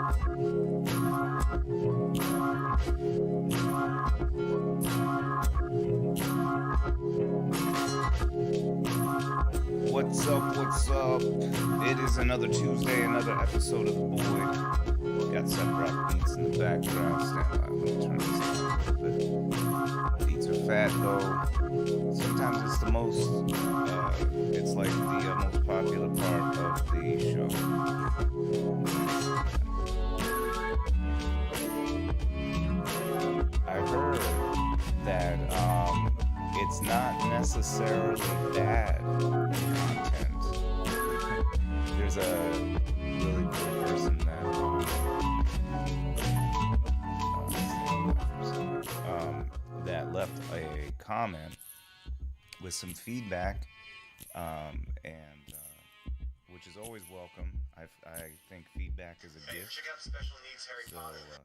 What's up? What's up? It is another Tuesday, another episode of The Boy. Got some rock beats in the background. Stand by. Let me turn this down a little bit. Beats are fat though. Sometimes it's the most. It's like the most popular part of the show. I heard that it's not necessarily bad content. There's a really cool person that that left a comment with some feedback, and which is always welcome. I think feedback is a gift. Check out special needs Harry Potter.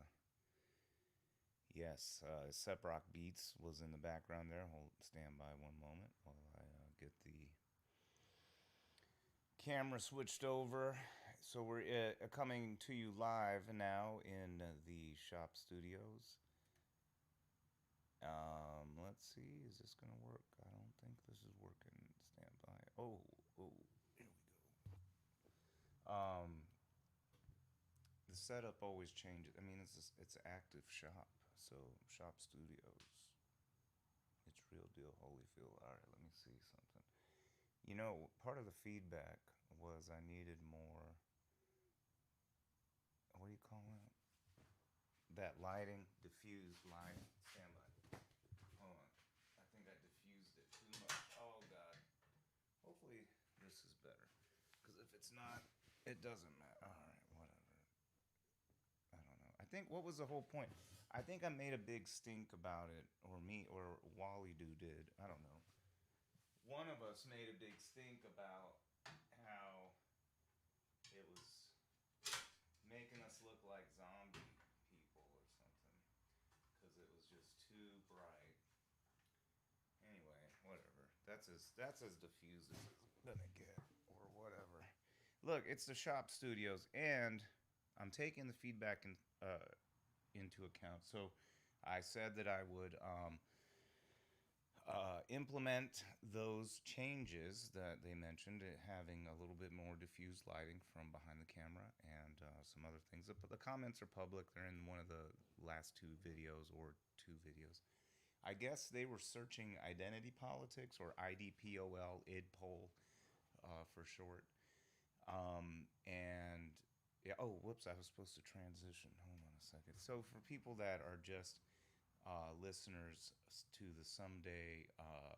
Yes, Seprock Beats was in the background there. Stand by one moment while I get the camera switched over. So we're coming to you live now in the shop studios. Let's see, is this gonna work? I don't think this is working. Stand by. Oh, here we go. The setup always changes. I mean, it's an active shop. So, Shop Studios. It's real deal, Holyfield. All right, let me see something. You know, part of the feedback was I needed more. What do you call it? That lighting, diffused lighting. Stand by. Hold on. I think I diffused it too much. Oh, God. Hopefully, this is better. Because if it's not, it doesn't matter. All right, whatever. I don't know. I think, what was the whole point? I think I made a big stink about it, or me, or Wally Doo did. I don't know. One of us made a big stink about how it was making us look like zombie people or something, because it was just too bright. Anyway, whatever. That's as diffused as it's gonna get, or whatever. Look, it's the shop studios, and I'm taking the feedback into account. So I said that I would implement those changes that they mentioned, having a little bit more diffused lighting from behind the camera and some other things. But the comments are public. They're in one of the last two videos or two videos. I guess they were searching identity politics, or IDPOL, IDPOL for short. And yeah, oh, whoops, I was supposed to transition. Hold on a second. So for people that are just listeners to the someday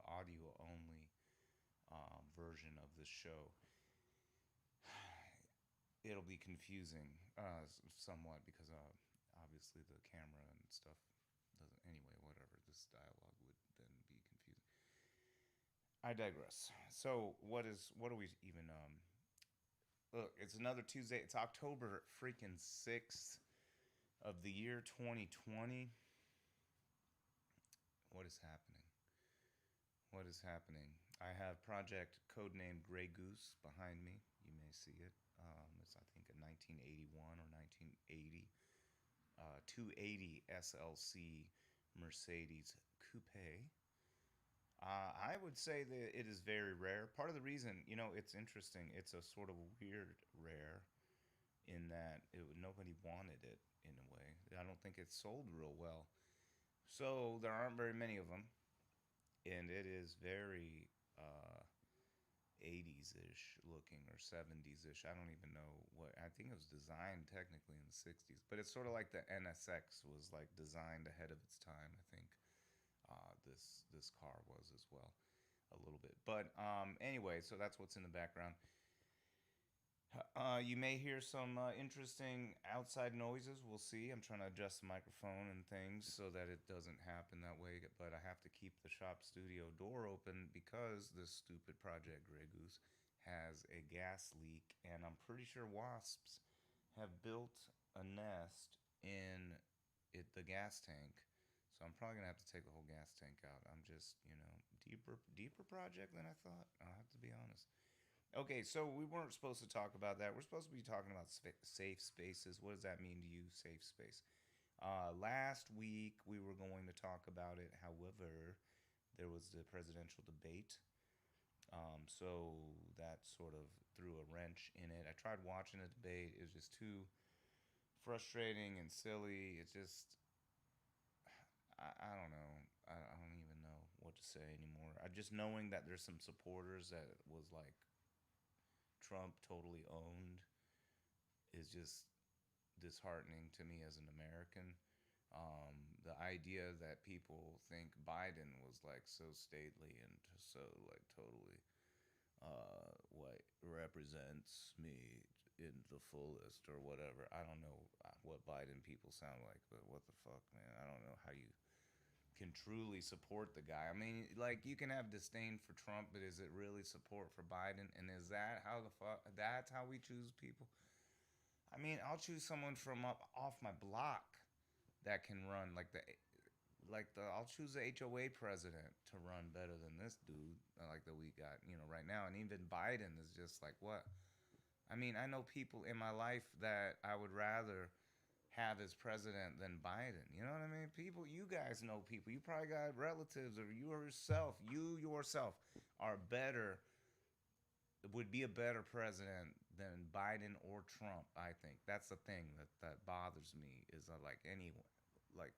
audio only version of the show, it'll be confusing somewhat because obviously the camera and stuff doesn't. Anyway, whatever. This dialogue would then be confusing. I digress. So what are we even look, it's another Tuesday. It's October freaking 6th of the year 2020. What is happening? What is happening? I have project codename Grey Goose behind me. You may see it. It's, I think, a 1981 or 1980 280 SLC Mercedes Coupe. I would say that it is very rare. Part of the reason, it's interesting. It's a sort of weird rare in that nobody wanted it in a way. I don't think it sold real well. So there aren't very many of them. And it is very 80s-ish looking, or 70s-ish. I don't even know what. I think it was designed technically in the 60s. But it's sort of like the NSX was like designed ahead of its time, I think. This car was as well, a little bit. But anyway, so that's what's in the background. You may hear some interesting outside noises. We'll see. I'm trying to adjust the microphone and things so that it doesn't happen that way. But I have to keep the shop studio door open because this stupid Project Grey Goose has a gas leak, and I'm pretty sure wasps have built a nest in the gas tank. So I'm probably gonna have to take the whole gas tank out. I'm just, deeper project than I thought. I'll have to be honest. Okay, so we weren't supposed to talk about that. We're supposed to be talking about safe spaces. What does that mean to you, safe space? Last week we were going to talk about it. However, there was the presidential debate. So that sort of threw a wrench in it. I tried watching the debate. It was just too frustrating and silly. It's just, I don't know. I don't even know what to say anymore. I just knowing that there's some supporters that was like Trump totally owned is just disheartening to me as an American. The idea that people think Biden was like so stately and so like totally what represents me in the fullest or whatever. I don't know what Biden people sound like, but what the fuck, man? I don't know how you can truly support the guy. I mean, like you can have disdain for Trump, but is it really support for Biden? And is that how the fuck? That's how we choose people? I mean, I'll choose someone from up off my block that can run I'll choose the HOA president to run better than this dude like that we got, right now. And even Biden is just like what? I mean, I know people in my life that I would rather have as president than Biden. You know what I mean? People, you guys know people. You probably got relatives or you yourself are better would be a better president than Biden or Trump. I think that's the thing that bothers me is like anyone, like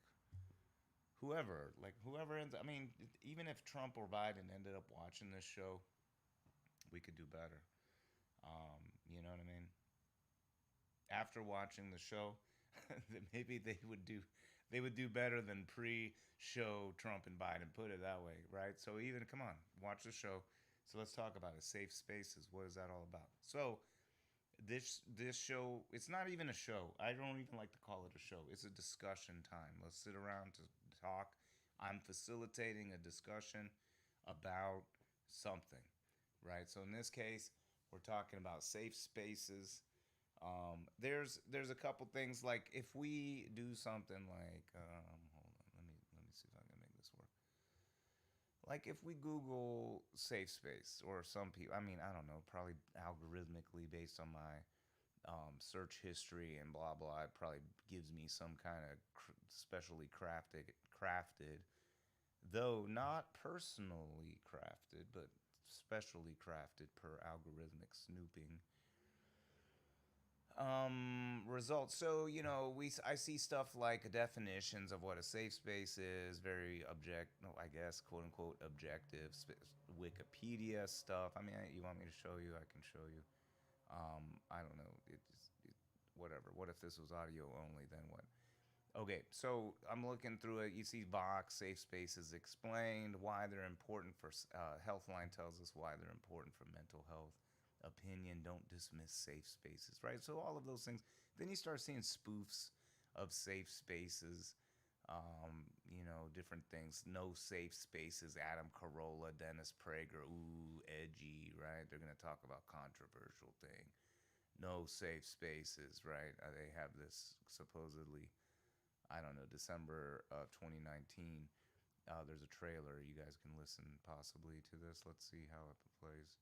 whoever ends. I mean, even if Trump or Biden ended up watching this show, we could do better. You know what I mean? After watching the show, maybe they would do better than pre-show Trump and Biden. Put it that way, right? So even come on, watch the show. So let's talk about it. Safe spaces. What is that all about? So this show, it's not even a show. I don't even like to call it a show. It's a discussion time. Let's sit around to talk. I'm facilitating a discussion about something, right? So in this case, we're talking about safe spaces. There's a couple things like if we do something like hold on, let me see if I can make this work. Like if we Google safe space, or some people, I mean, I don't know, probably algorithmically based on my search history and blah blah, it probably gives me some kind of specially crafted, though not personally crafted, but specially crafted per algorithmic snooping results. So I see stuff like definitions of what a safe space is, very I guess quote unquote objective Wikipedia stuff. I mean, you want me to show you, I can show you. I don't know, whatever. What if this was audio only, then what? Okay, so I'm looking through it. You see Vox, safe spaces explained, why they're important for Healthline tells us why they're important for mental health. Opinion, don't dismiss safe spaces, right? So all of those things. Then you start seeing spoofs of safe spaces, different things. No safe spaces, Adam Carolla, Dennis Prager, ooh, edgy, right? They're going to talk about controversial thing. No safe spaces, right? They have this supposedly, I don't know, December of 2019. There's a trailer. You guys can listen possibly to this. Let's see how it plays.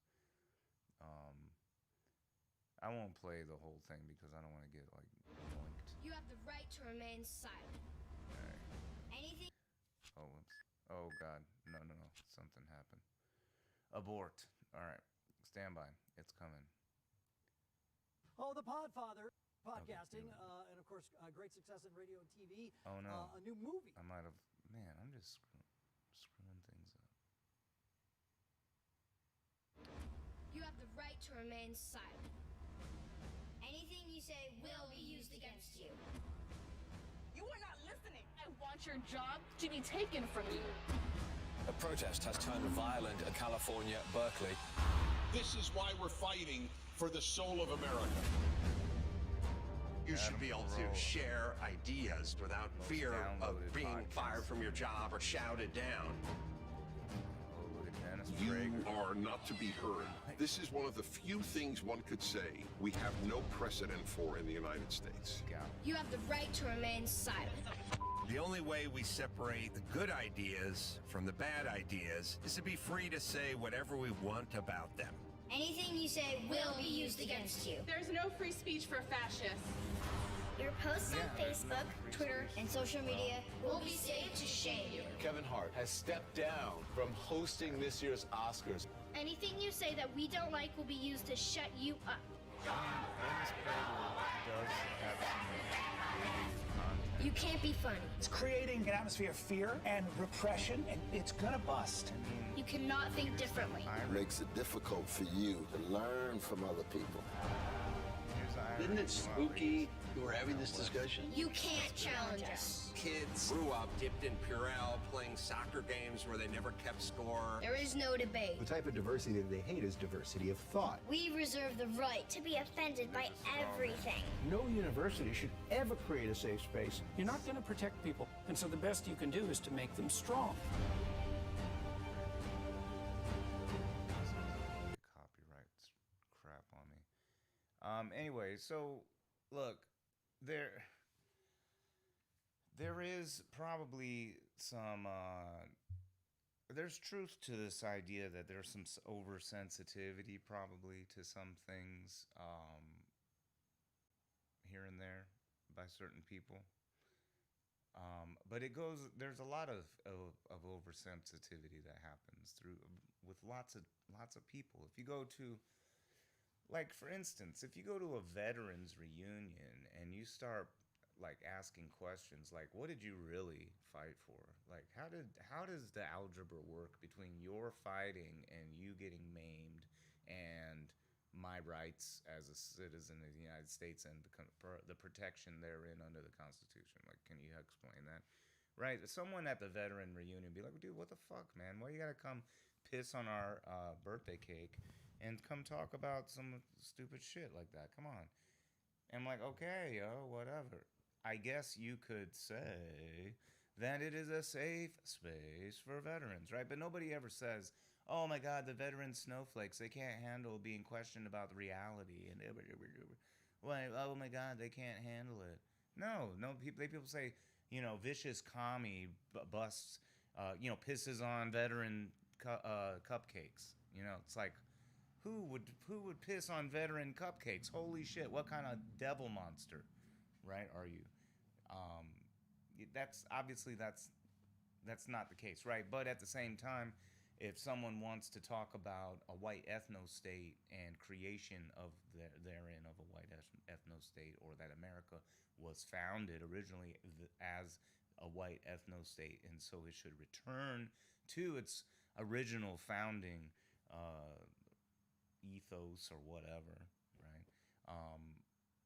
I won't play the whole thing because I don't want to get like yoinked. You have the right to remain silent. Right. Anything. Oh, whoops. Oh God, no, something happened. Abort. All right, stand by. It's coming. Oh, the Podfather, podcasting, and of course, great success in radio and TV. Oh no, a new movie. I might have. Man, I'm just screwing things up. You have the right to remain silent. Anything you say will be used against you. You are not listening. I want your job to be taken from you. A protest has turned violent in California, Berkeley. This is why we're fighting for the soul of America. You should be able to share ideas without fear of being fired from your job or shouted down. You are not to be heard. This is one of the few things one could say we have no precedent for in the United States. You have the right to remain silent. The only way we separate the good ideas from the bad ideas is to be free to say whatever we want about them. Anything you say will be used against you. There's no free speech for fascists. Your posts on Facebook, Twitter, and social media will be saved to shame you. Kevin Hart has stepped down from hosting this year's Oscars. Anything you say that we don't like will be used to shut you up. You can't be funny. It's creating an atmosphere of fear and repression, and it's gonna bust. You cannot think differently. It makes it difficult for you to learn from other people. Isn't it spooky we're having this discussion? You can't challenge us. Kids grew up dipped in Purell, playing soccer games where they never kept score. There is no debate. The type of diversity that they hate is diversity of thought. We reserve the right to be offended by everything. No university should ever create a safe space. You're not going to protect people, and so the best you can do is to make them strong. Copyright crap on me. Anyway, so look, there is probably some there's truth to this idea that there's some oversensitivity probably to some things here and there by certain people. But there's a lot of oversensitivity that happens with lots of people. If you go to, like, for instance, if you go to a veterans reunion and you start like asking questions like, what did you really fight for? Like, how does the algebra work between your fighting and you getting maimed and my rights as a citizen of the United States and the protection therein under the Constitution? Like, can you explain that? Right? Someone at the veteran reunion be like, dude, what the fuck, man? Why you gotta come piss on our birthday cake and come talk about some stupid shit like that? Come on. And I'm like, okay, yo, whatever. I guess you could say that it is a safe space for veterans, right? But nobody ever says, oh my God, the veteran snowflakes, they can't handle being questioned about the reality. And like, oh my God, they can't handle it. No, people say, you know, vicious commie busts, you know, pisses on veteran cupcakes. You know, it's like, who would piss on veteran cupcakes? Holy shit, what kind of devil monster, right, are you? That's obviously that's not the case, right? But at the same time, if someone wants to talk about a white ethno-state and creation of therein of a white ethno-state, or that America was founded originally as a white ethno-state, and so it should return to its original founding ethos or whatever, right?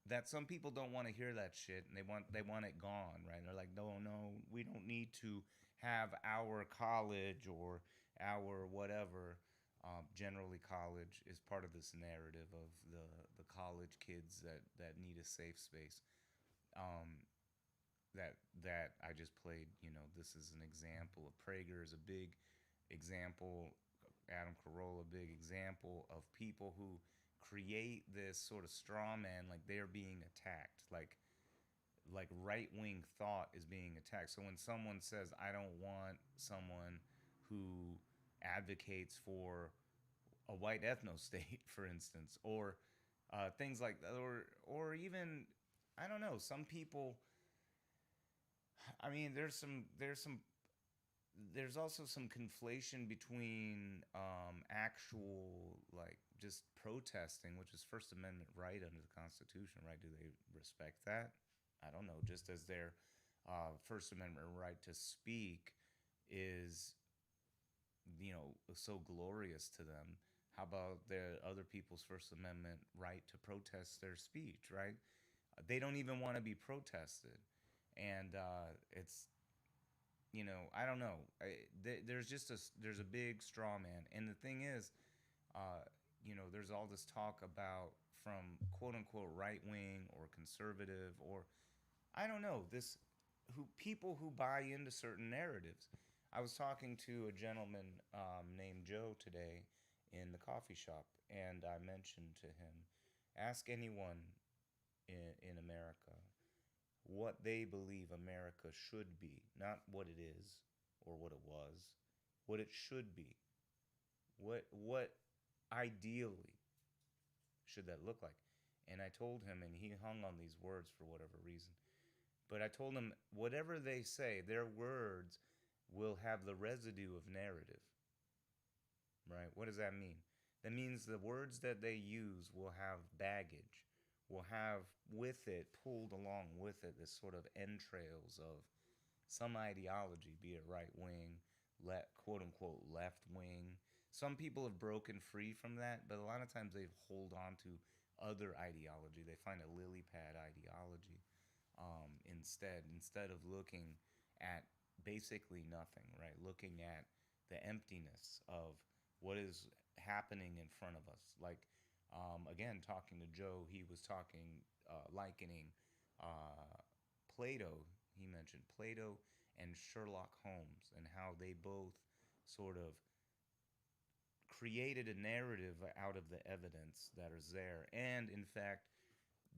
That some people don't want to hear that shit, and they want it gone, right? They're like, no, we don't need to have our college or our whatever. Generally, college is part of this narrative of the college kids that need a safe space. That I just played. You know, this is an example. Prager is a big example. Adam Carolla, a big example of people who create this sort of straw man, like they're being attacked, like right-wing thought is being attacked. So when someone says, I don't want someone who advocates for a white ethno-state, for instance, or things like that, or even, I don't know, some people, I mean, there's also some conflation between actual, like, just protesting, which is First Amendment right under the Constitution, right? Do they respect that? I don't know. Just as their First Amendment right to speak is, you know, so glorious to them, how about the other people's First Amendment right to protest their speech, right? They don't even want to be protested. And it's, you know, I don't know. There's a big straw man. And the thing is, you know, there's all this talk about from quote unquote right wing or conservative, or I don't know, people who buy into certain narratives. I was talking to a gentleman named Joe today in the coffee shop, and I mentioned to him, ask anyone in America what they believe America should be, not what it is or what it was, what it should be. What ideally should that look like? And I told him, and he hung on these words for whatever reason. But I told him, whatever they say, their words will have the residue of narrative. Right? What does that mean? That means the words that they use will have baggage, will have with it, pulled along with it, this sort of entrails of some ideology, be it right wing, quote unquote left wing. Some people have broken free from that, but a lot of times they hold on to other ideology. They find a lily pad ideology instead of looking at basically nothing, right? Looking at the emptiness of what is happening in front of us. Like, again, talking to Joe, he was likening Plato. He mentioned Plato and Sherlock Holmes and how they both sort of created a narrative out of the evidence that is there. And in fact,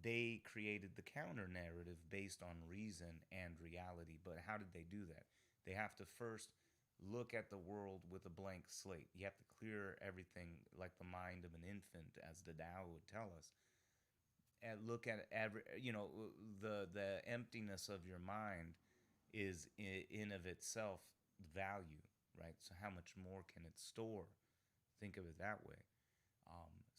they created the counter narrative based on reason and reality. But how did they do that? They have to first look at the world with a blank slate. You have to clear everything like the mind of an infant, as the Tao would tell us. And look at the emptiness of your mind is in of itself value, right? So how much more can it store? Think of it that way.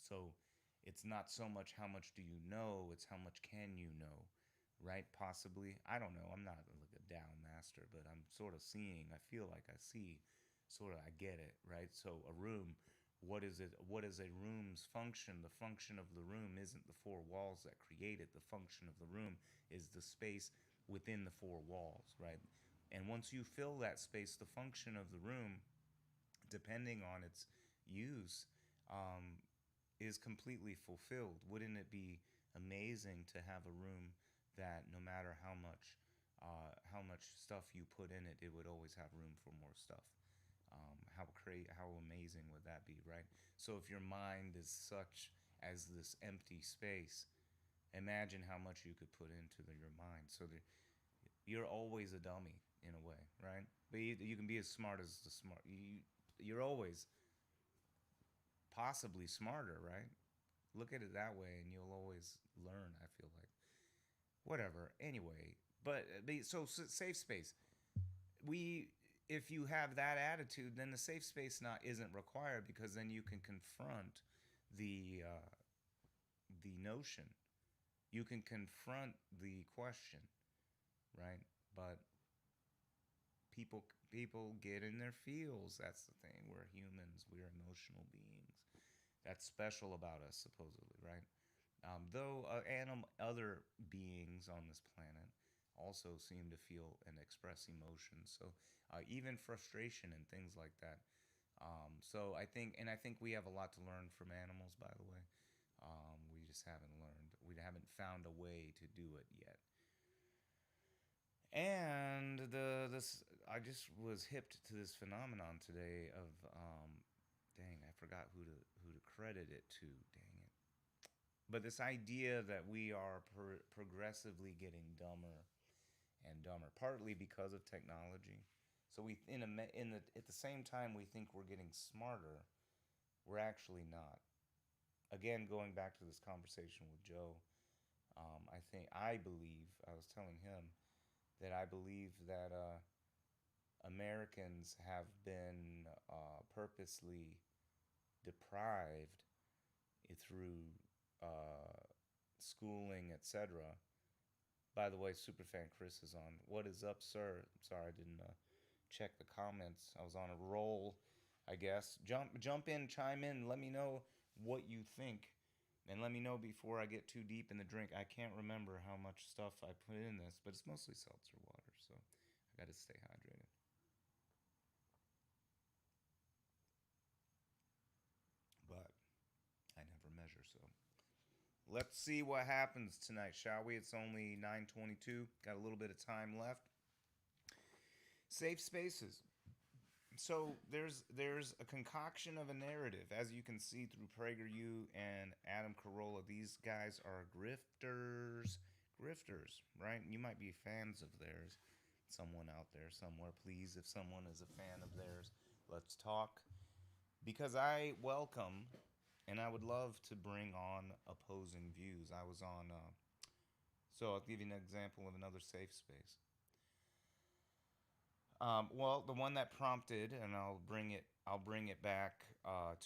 So it's not so much how much do you know, it's how much can you know, right? Possibly. I don't know. I'm not like a Tao master, but I'm sort of seeing. I feel like I see. Sort of, I get it, right? So a room, what is it? What is a room's function? The function of the room isn't the four walls that create it. The function of the room is the space within the four walls, right? And once you fill that space, the function of the room, depending on its use, is completely fulfilled. Wouldn't it be amazing to have a room that no matter how much stuff you put in it, it would always have room for more stuff? How amazing would that be, right? So if your mind is such as this empty space, imagine how much you could put into your mind. So you're always a dummy in a way, right? But you can be as smart as the smart. You're always possibly smarter, right? Look at it that way and you'll always learn, I feel like. Whatever. Anyway, but so safe space. If you have that attitude, then the safe space isn't required, because then you can confront the notion. You can confront the question, right? But people get in their feels. That's the thing. We're humans. We're emotional beings. That's special about us, supposedly, right? Though other beings on this planet also seem to feel and express emotions. So even frustration and things like that. So I think we have a lot to learn from animals, by the way. We just haven't learned. We haven't found a way to do it yet. And I just was hipped to this phenomenon today of dang, I forgot who to credit it to. Dang it! But this idea that we are progressively getting dumber and dumber, partly because of technology. So at the same time we think we're getting smarter, we're actually not. Again, going back to this conversation with Joe, I was telling him that I believe that Americans have been purposely deprived through schooling, etc. By the way, Superfan Chris is on. What is up, sir? I'm sorry I didn't check the comments. I was on a roll, I guess. Jump in, chime in, let me know what you think. And let me know before I get too deep in the drink. I can't remember how much stuff I put in this, but it's mostly seltzer water, so I gotta stay hydrated. But I never measure, so let's see what happens tonight, shall we? It's only 9:22. Got a little bit of time left. Safe spaces. So there's a concoction of a narrative, as you can see through PragerU and Adam Carolla. These guys are grifters, right? You might be fans of theirs. Someone out there somewhere, please, if someone is a fan of theirs, let's talk. Because I welcome And I would love to bring on opposing views. I was on, so I'll give you an example of another safe space. Well, the one that prompted, and I'll bring it back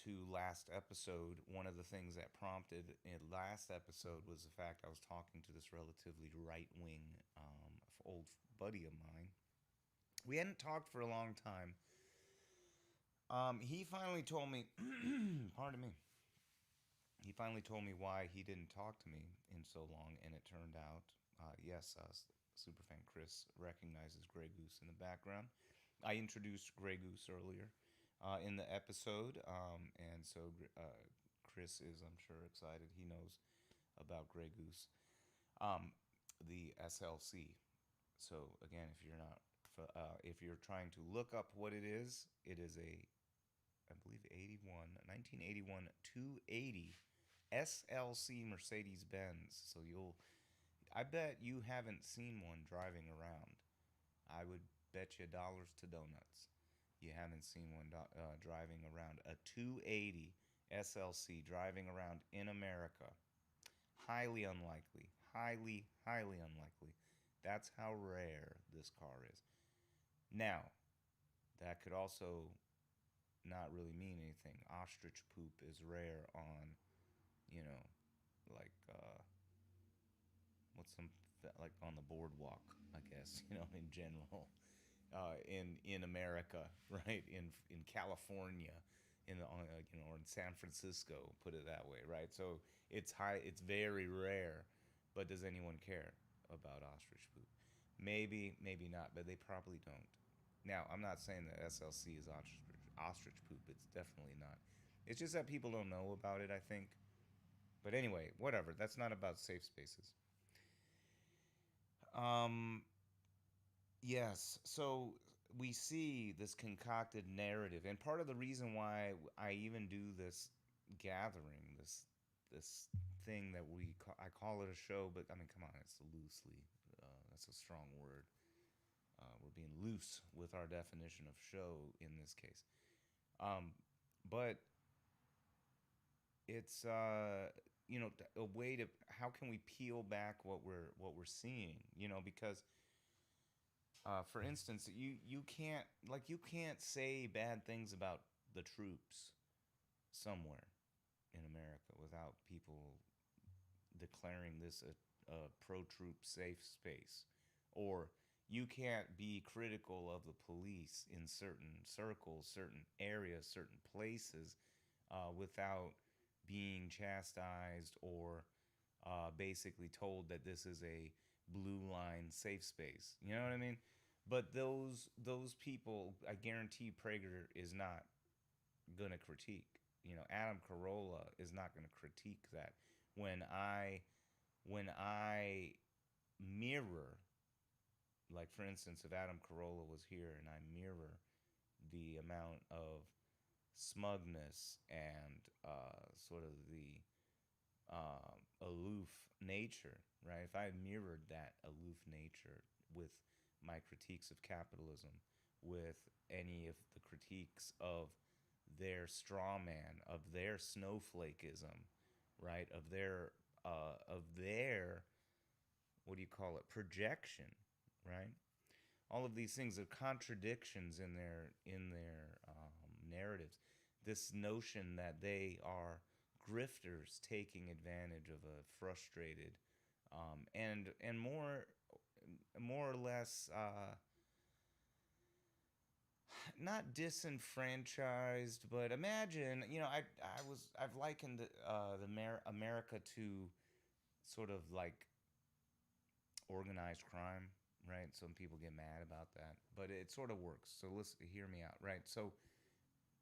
to last episode. One of the things that prompted in last episode was the fact I was talking to this relatively right-wing old buddy of mine. We hadn't talked for a long time. He finally told me, pardon me. He finally told me why he didn't talk to me in so long, and it turned out, yes, superfan Chris recognizes Grey Goose in the background. I introduced Grey Goose earlier in the episode, and so Chris is, I'm sure, excited. He knows about Grey Goose, the SLC. So again, if you're trying to look up what it is a, I believe 1981 280 SLC Mercedes-Benz. So I bet you haven't seen one driving around. I would bet you dollars to donuts you haven't seen one driving around. A 280 SLC driving around in America. Highly unlikely. Highly, highly unlikely. That's how rare this car is. Now, that could also not really mean anything. Ostrich poop is rare on, like like on the boardwalk, I guess, in general, in America, right? In California, or in San Francisco, put it that way, right? So it's very rare, but does anyone care about ostrich poop? Maybe, maybe not, but they probably don't. Now, I'm not saying that SLC is ostrich poop. It's definitely not. It's just that people don't know about it, I think. But anyway, whatever. That's not about safe spaces. Yes. So we see this concocted narrative, and part of the reason why I even do this gathering, this thing that I call it a show, but I mean, come on, it's loosely. That's a strong word. We're being loose with our definition of show in this case. But it's a way to, how can we peel back what we're seeing? Because for instance, you can't say bad things about the troops somewhere in America without people declaring this a pro-troop safe space. Or you can't be critical of the police in certain circles, certain areas, certain places without being chastised or basically told that this is a blue line safe space. You know what I mean? But those people, I guarantee Prager is not going to critique. Adam Carolla is not going to critique that. When I mirror, like for instance, if Adam Carolla was here and I mirror the amount of smugness and sort of the aloof nature, right? If I mirrored that aloof nature with my critiques of capitalism, with any of the critiques of their straw man, of their snowflakeism, right? Of their what do you call it? Projection, right? All of these things are contradictions in their narratives. This notion that they are grifters taking advantage of a frustrated and more or less not disenfranchised, but imagine, I've likened America to sort of like organized crime, right? Some people get mad about that, but it sort of works. So hear me out, right? So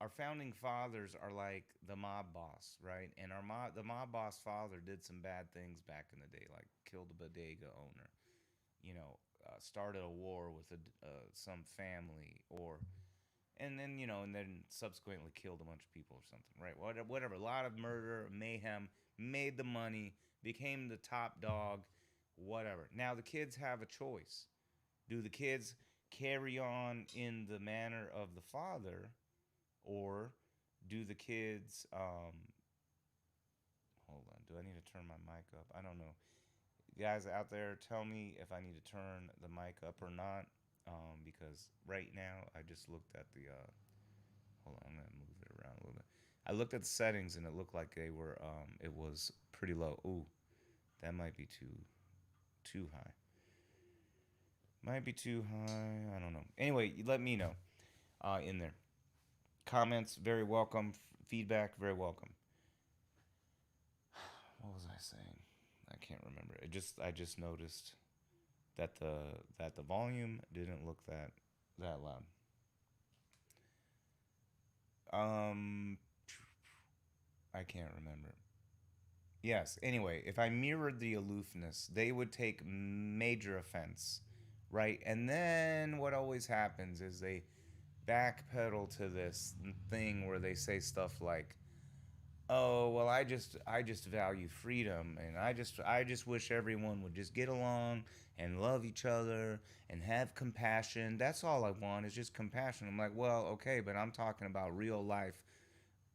our founding fathers are like the mob boss, right? And the mob boss father did some bad things back in the day, like killed a bodega owner, started a war with some family, and then subsequently killed a bunch of people or something, right? Whatever, a lot of murder, mayhem, made the money, became the top dog, whatever. Now the kids have a choice. Do the kids carry on in the manner of the father, or do the kids Do I need to turn my mic up? I don't know. Guys out there, tell me if I need to turn the mic up or not. Because right now I just looked at the. Hold on, I'm gonna move it around a little bit. I looked at the settings and it looked like they were. It was pretty low. Ooh, that might be too high. Might be too high. I don't know. Anyway, let me know in there. Comments, very welcome. Feedback, very welcome. What was I saying? I can't remember. I just noticed that the volume didn't look that loud. I can't remember. Yes. Anyway, if I mirrored the aloofness, they would take major offense, right? And then what always happens is they backpedal to this thing where they say stuff like, "Oh, well, I just value freedom, and I just wish everyone would just get along and love each other and have compassion. That's all I want is just compassion." I'm like, "Well, okay, but I'm talking about real life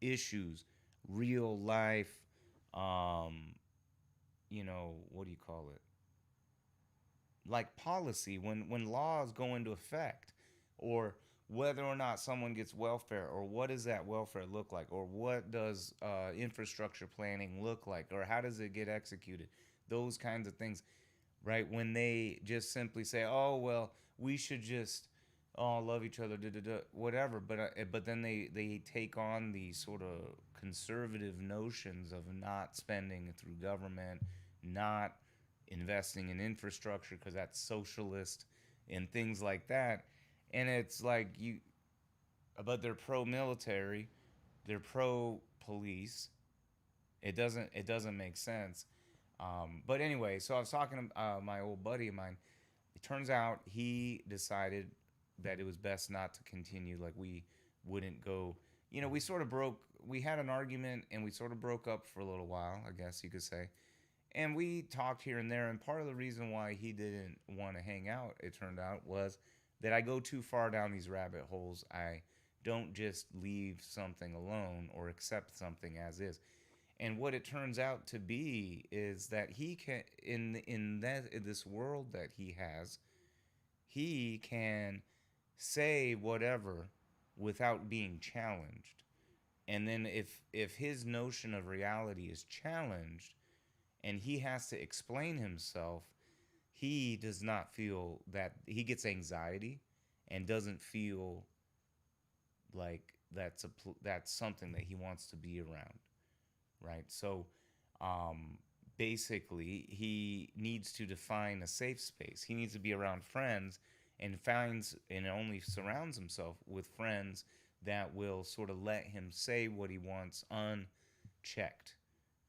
issues, real life what do you call it? Like policy when laws go into effect, or whether or not someone gets welfare, or what does that welfare look like, or what does infrastructure planning look like, or how does it get executed, those kinds of things, right? When they just simply say, "Oh, well, we should just love each other, whatever," but then they take on these sort of conservative notions of not spending through government, not investing in infrastructure because that's socialist and things like that. And it's like but they're pro-military, they're pro-police. It doesn't make sense. But anyway, so I was talking to my old buddy of mine. It turns out he decided that it was best not to continue. Like, we wouldn't go. We sort of broke. We had an argument and we sort of broke up for a little while, I guess you could say. And we talked here and there. And part of the reason why he didn't want to hang out, it turned out, was that I go too far down these rabbit holes. I don't just leave something alone or accept something as is. And what it turns out to be is that he can, in this world that he has, he can say whatever without being challenged. And then if his notion of reality is challenged and he has to explain himself, he does not feel that, he gets anxiety and doesn't feel like that's something that he wants to be around, right? So basically he needs to define a safe space. He needs to be around friends and finds and only surrounds himself with friends that will sort of let him say what he wants unchecked.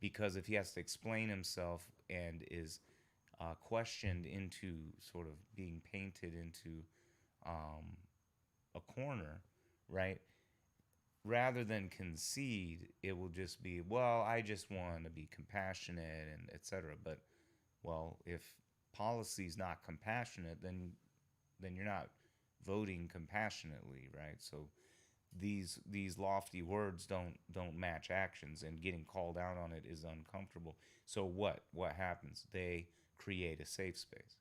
Because if he has to explain himself and is questioned into sort of being painted into a corner, right? Rather than concede, it will just be, well, I just want to be compassionate and etc. But, well, if policy is not compassionate, then you're not voting compassionately, right? So these lofty words don't match actions, and getting called out on it is uncomfortable. So what happens? They create a safe space,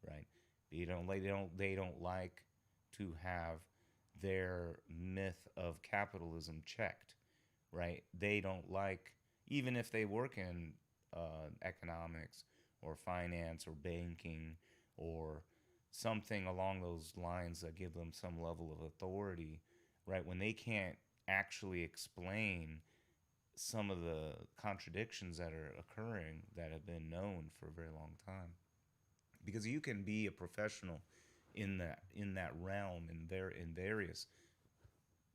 right? They don't like to have their myth of capitalism checked, right? They don't like, even if they work in economics or finance or banking or something along those lines that give them some level of authority, right? When they can't actually explain some of the contradictions that are occurring that have been known for a very long time. Because you can be a professional in that realm, in various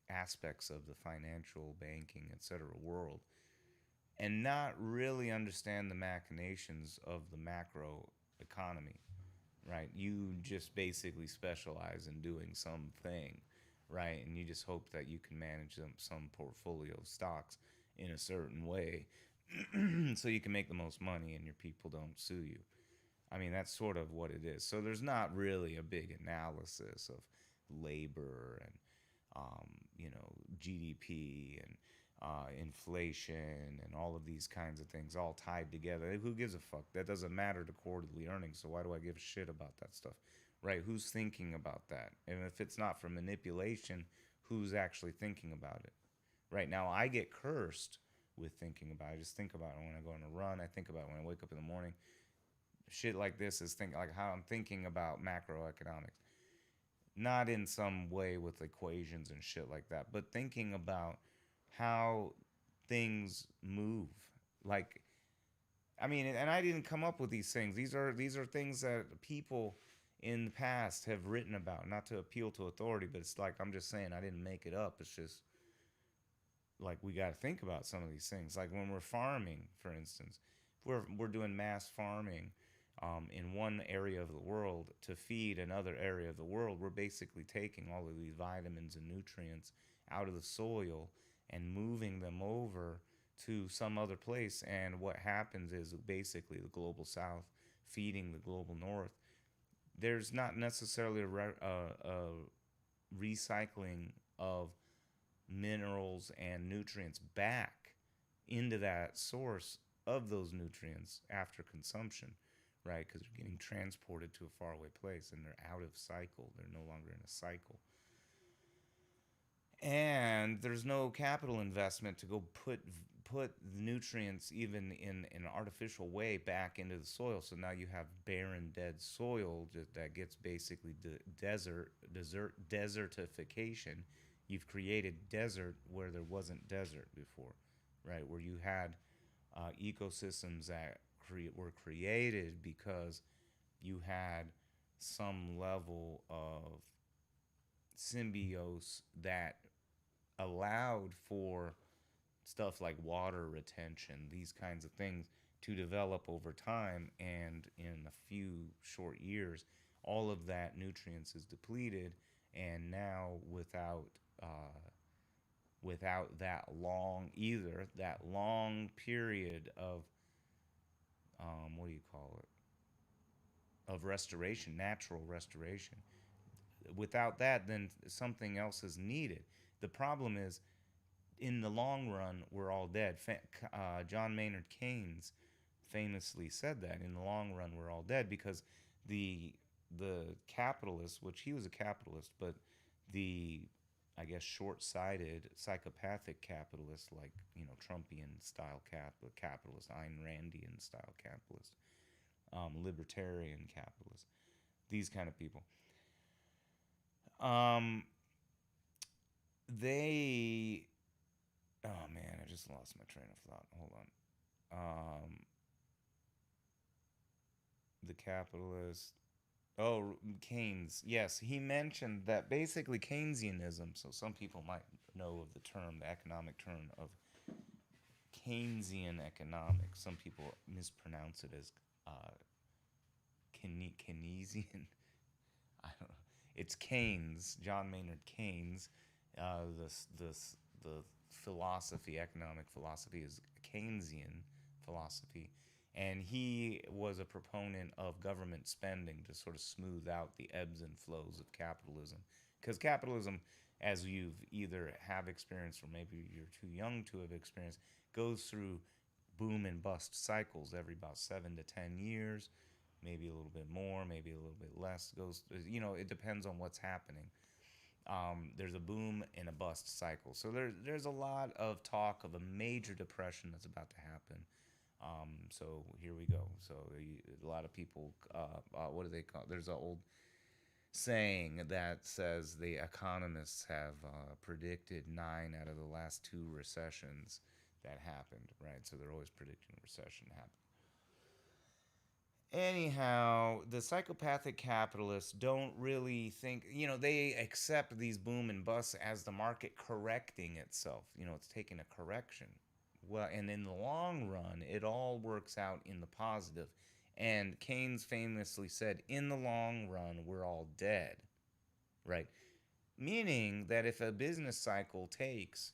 aspects of the financial, banking, etc. world, and not really understand the machinations of the macro economy, right? You just basically specialize in doing something, right? And you just hope that you can manage some portfolio of stocks in a certain way so you can make the most money and your people don't sue you. I mean, that's sort of what it is. So there's not really a big analysis of labor and GDP and inflation and all of these kinds of things all tied together. Who gives a fuck? That doesn't matter to quarterly earnings, so why do I give a shit about that stuff? Right? Who's thinking about that? And if it's not for manipulation, who's actually thinking about it? Right now, I get cursed with thinking about it. I just think about it when I go on a run. I think about it when I wake up in the morning. Shit like this is like how I'm thinking about macroeconomics. Not in some way with equations and shit like that, but thinking about how things move. Like, I mean, and I didn't come up with these things. These are things that people in the past have written about, not to appeal to authority, but it's like, I'm just saying, I didn't make it up. It's just like, we got to think about some of these things. Like when we're farming, for instance, if we're doing mass farming in one area of the world to feed another area of the world, we're basically taking all of these vitamins and nutrients out of the soil and moving them over to some other place. And what happens is basically the global south feeding the global north. There's not necessarily a recycling of minerals and nutrients back into that source of those nutrients after consumption, right? Because they're getting transported to a faraway place and they're out of cycle. They're no longer in a cycle. And there's no capital investment to go put nutrients even in an artificial way back into the soil. So now you have barren, dead soil that gets basically desertification. You've created desert where there wasn't desert before, right? Where you had ecosystems that were created because you had some level of symbiosis that allowed for stuff like water retention, these kinds of things to develop over time, and in a few short years all of that nutrients is depleted, and now without that long period of what do you call it, of restoration, natural restoration, without that, then something else is needed. The problem is, in the long run, we're all dead. John Maynard Keynes famously said that in the long run we're all dead, because the capitalists, which he was a capitalist, but the, I guess, short-sighted, psychopathic capitalists, like, you know, Trumpian style capitalist, Ayn Randian style capitalist, libertarian capitalist, these kind of people. Oh man, I just lost my train of thought. Hold on. The capitalist. Oh, Keynes. Yes, he mentioned that basically Keynesianism. So some people might know of the term, the economic term of Keynesian economics. Some people mispronounce it as Keynesian. I don't know. It's Keynes, John Maynard Keynes. The philosophy, economic philosophy, is Keynesian philosophy, and he was a proponent of government spending to sort of smooth out the ebbs and flows of capitalism, because capitalism, as you've either have experienced or maybe you're too young to have experienced, goes through boom and bust cycles every about 7 to 10 years, maybe a little bit more, maybe a little bit less. It depends on what's happening. There's a boom and a bust cycle. So there's a lot of talk of a major depression that's about to happen. So here we go. So a lot of people, what do they call it? There's an old saying that says the economists have predicted 9 out of the last 2 recessions that happened, right? So they're always predicting a recession to happen. Anyhow, the psychopathic capitalists don't really think, they accept these boom and busts as the market correcting itself. It's taking a correction. Well, and in the long run, it all works out in the positive. And Keynes famously said, in the long run, we're all dead, right? Meaning that if a business cycle takes,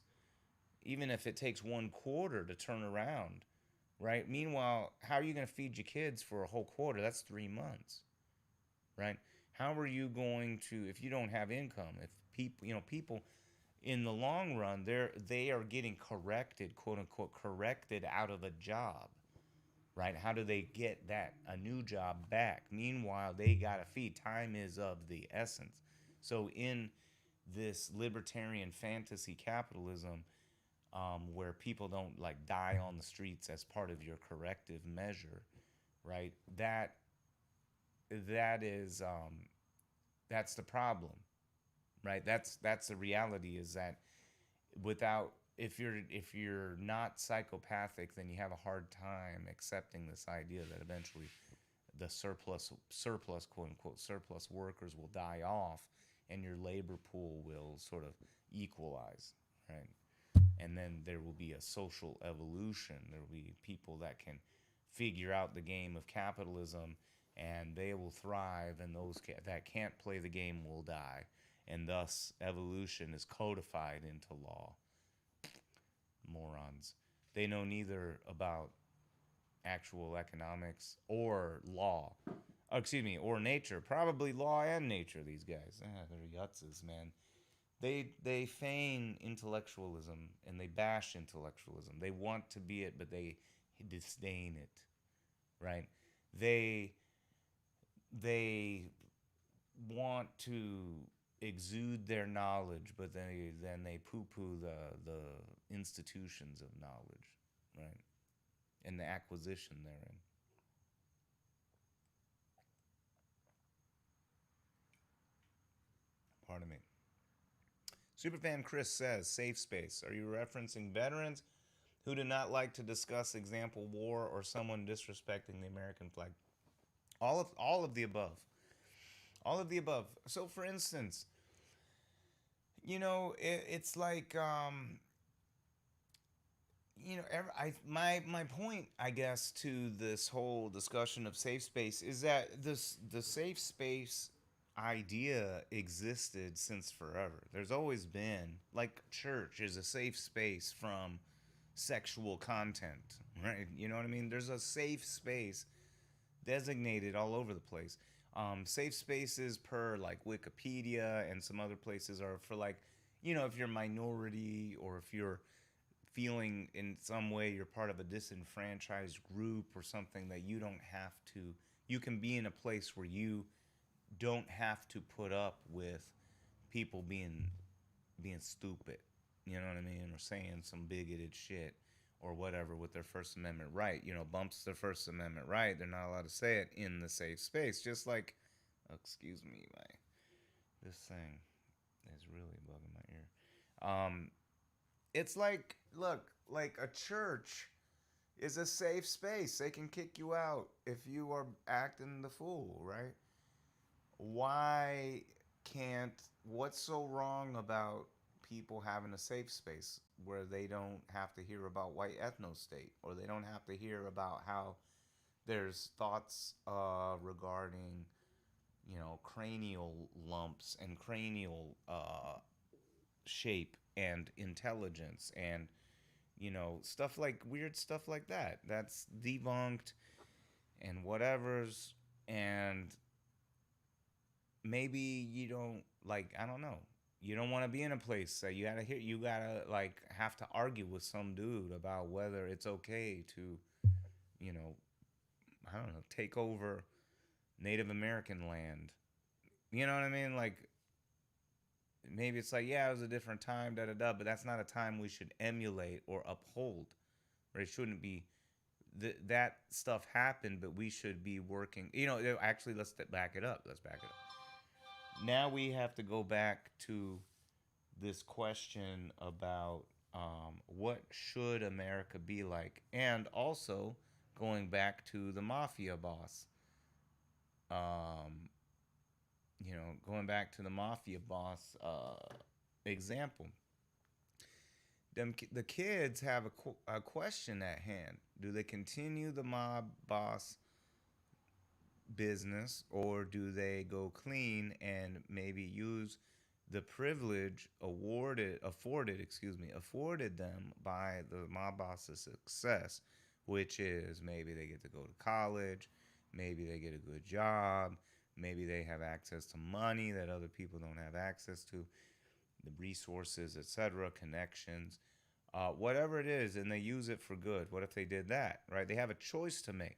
even if it takes 1 quarter to turn around, right? Meanwhile, how are you going to feed your kids for a whole quarter? That's 3 months, right? How are you going to, if you don't have income, if people, in the long run, they are getting corrected, quote unquote, corrected out of a job, right? How do they get a new job back? Meanwhile, they got to feed. Time is of the essence. So in this libertarian fantasy capitalism, where people don't like die on the streets as part of your corrective measure, right? That's the problem, right? That's the reality, is that if you're not psychopathic, then you have a hard time accepting this idea that eventually the surplus quote unquote surplus workers will die off and your labor pool will sort of equalize, right? And then there will be a social evolution. There will be people that can figure out the game of capitalism, and they will thrive, and those that can't play the game will die, and thus evolution is codified into law. Morons. They know neither about actual economics or law. Oh, excuse me, or nature. Probably law and nature, these guys. They're yutzes, man. They feign intellectualism and they bash intellectualism. They want to be it, but they disdain it, right? They want to exude their knowledge, but then they poo-poo the institutions of knowledge, right? And the acquisition therein. Pardon me. Superfan Chris says, safe space. Are you referencing veterans who do not like to discuss example war or someone disrespecting the American flag? All of the above. All of the above. So for instance, it's like my point, I guess, to this whole discussion of safe space is that the safe space idea existed since forever. There's always been, like, church is a safe space from sexual content, right? You know what I mean? There's a safe space designated all over the place. Safe spaces per like Wikipedia and some other places are for, like, if you're a minority or if you're feeling in some way you're part of a disenfranchised group or something, that you can be in a place where you don't have to put up with people being stupid, you know what I mean, or saying some bigoted shit or whatever with their First Amendment right, bumps their First Amendment right. They're not allowed to say it in the safe space. Just like, excuse me, this thing is really bugging my ear. It's like, look, like a church is a safe space. They can kick you out if you are acting the fool, right? What's so wrong about people having a safe space where they don't have to hear about white ethno-state, or they don't have to hear about how there's thoughts regarding, cranial lumps and cranial shape and intelligence and, weird stuff like that. That's debunked and whatever's, and maybe you don't, like, I don't know. You don't want to be in a place that you gotta like have to argue with some dude about whether it's okay to, I don't know, take over Native American land. You know what I mean? Like, maybe it's like, yeah, it was a different time, but that's not a time we should emulate or uphold. Right? It shouldn't be. That stuff happened, but we should be working. Actually, let's back it up. Now we have to go back to this question about what should America be like, and also going back to the mafia boss. Going back to the mafia boss example. The kids have a question at hand. Do they continue the mob boss business, or do they go clean and maybe use the privilege afforded them by the mob boss's success, which is maybe they get to go to college, maybe they get a good job, maybe they have access to money that other people don't have access to. the resources, etc., connections, whatever it is, and they use it for good. What if they did that, right? They have a choice to make.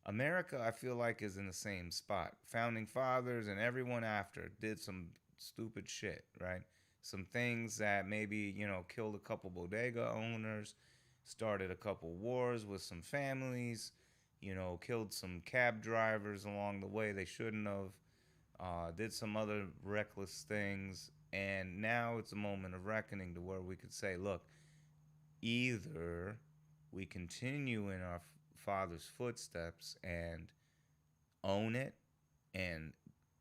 America, I feel like, is in the same spot. Founding fathers and everyone after did some stupid shit, right? Some things that maybe, killed a couple bodega owners, started a couple wars with some families, killed some cab drivers along the way they shouldn't have, did some other reckless things. And now it's a moment of reckoning to where we could say, look, either we continue in our father's footsteps and own it and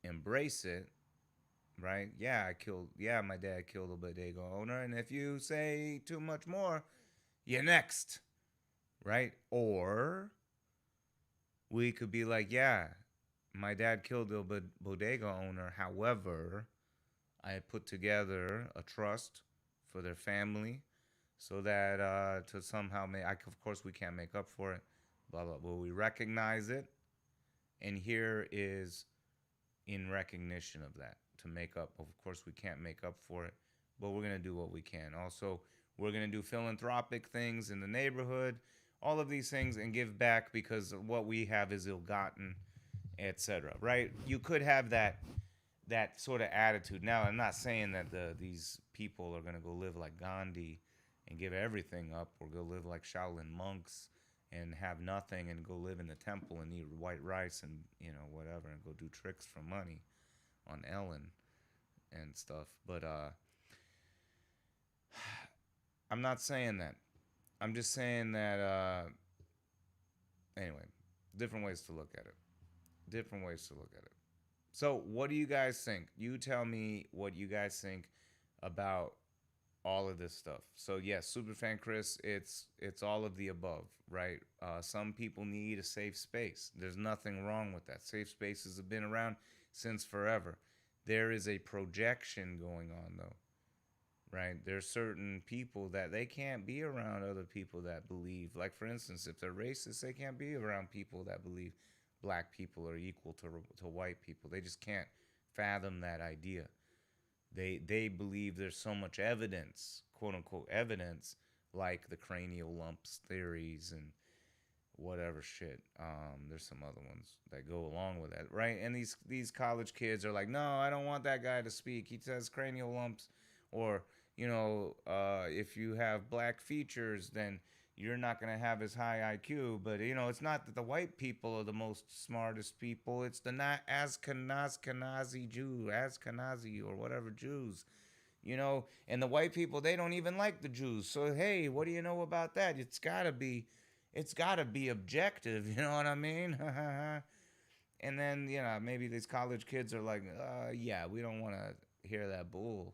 embrace it, right? Yeah, my dad killed a bodega owner, and if you say too much more, you're next, right? Or we could be like, yeah, my dad killed a bodega owner, however, I put together a trust for their family so that to somehow of course we can't make up for it, blah, blah, blah. We recognize it, and here is in recognition of that to make up. Of course, we can't make up for it, but we're going to do what we can. Also, we're going to do philanthropic things in the neighborhood, all of these things, and give back because what we have is ill-gotten, etc., right? You could have that sort of attitude. Now, I'm not saying that these people are going to go live like Gandhi and give everything up, or go live like Shaolin monks and have nothing and go live in the temple and eat white rice and, whatever, and go do tricks for money on Ellen and stuff. But I'm not saying that. I'm just saying that, anyway, different ways to look at it. Different ways to look at it. So what do you guys think? You tell me what you guys think about all of this stuff. So yes, Superfan Chris, it's all of the above, right? Some people need a safe space. There's nothing wrong with that. Safe spaces have been around since forever. There is a projection going on, though, right? There's certain people that they can't be around other people that believe. Like, for instance, if they're racist, they can't be around people that believe black people are equal to white people. They just can't fathom that idea. They believe there's so much evidence, quote unquote evidence, like the cranial lumps theories and whatever shit. There's some other ones that go along with that, right? And these college kids are like, no, I don't want that guy to speak. He says cranial lumps, or if you have black features, then you're not going to have as high IQ. But, it's not that the white people are the most smartest people. It's the not Ashkenazi Jew, Ashkenazi or whatever Jews, and the white people, they don't even like the Jews. So, hey, what do you know about that? It's got to be objective. You know what I mean? And then, maybe these college kids are like, yeah, we don't want to hear that bull.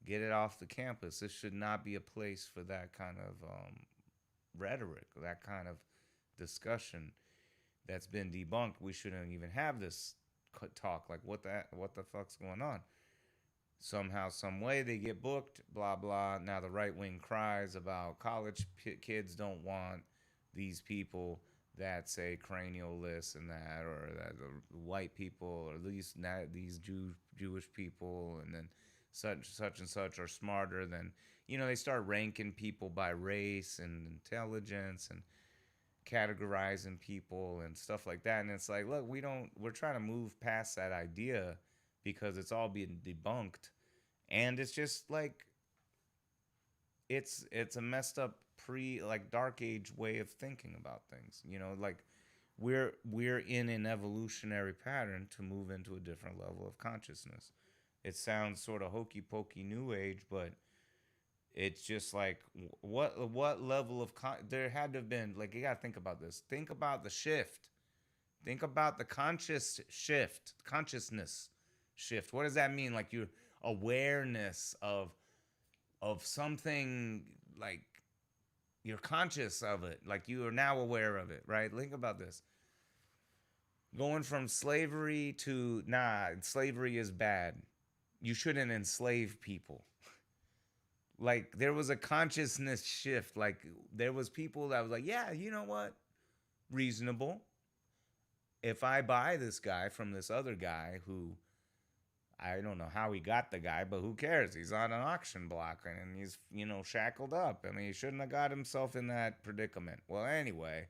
Get it off the campus. This should not be a place for that kind of rhetoric, that kind of discussion that's been debunked. We shouldn't even have this talk. Like, what the fuck's going on? Somehow, some way they get booked, blah, blah. Now the right wing cries about college kids don't want these people that say cranial this and that, or that the white people, or at least these Jewish people, and then such and such are smarter than, they start ranking people by race and intelligence and categorizing people and stuff like that. And it's like, look, we're trying to move past that idea because it's all being debunked. And it's just like, it's a messed up dark age way of thinking about things. Like we're in an evolutionary pattern to move into a different level of consciousness. It sounds sort of hokey pokey new age, but it's just like, what level of there had to have been, like, you got to think about this. Think about the shift. Think about the consciousness shift. What does that mean? Like, your awareness of something, like you're conscious of it, like you are now aware of it, right? Think about this. Going from slavery to, slavery is bad. You shouldn't enslave people. Like, there was a consciousness shift. Like, there was people that was like, yeah, you know what? Reasonable. If I buy this guy from this other guy who I don't know how he got the guy, but who cares? He's on an auction block and he's, shackled up. I mean, he shouldn't have got himself in that predicament. Well, anyway,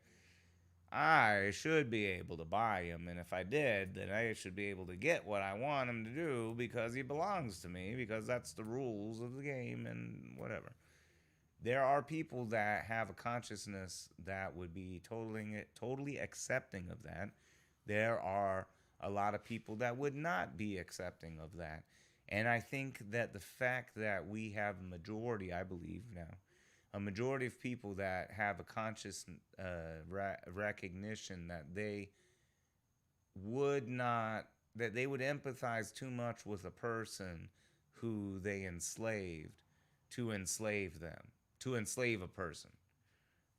I should be able to buy him, and if I did, then I should be able to get what I want him to do because he belongs to me, because that's the rules of the game and whatever. There are people that have a consciousness that would be totally accepting of that. There are a lot of people that would not be accepting of that. And I think that the fact that we have a majority, I believe now, a majority of people that have a conscious recognition that they would not, that they would empathize too much with a person who they enslaved to enslave them, to enslave a person,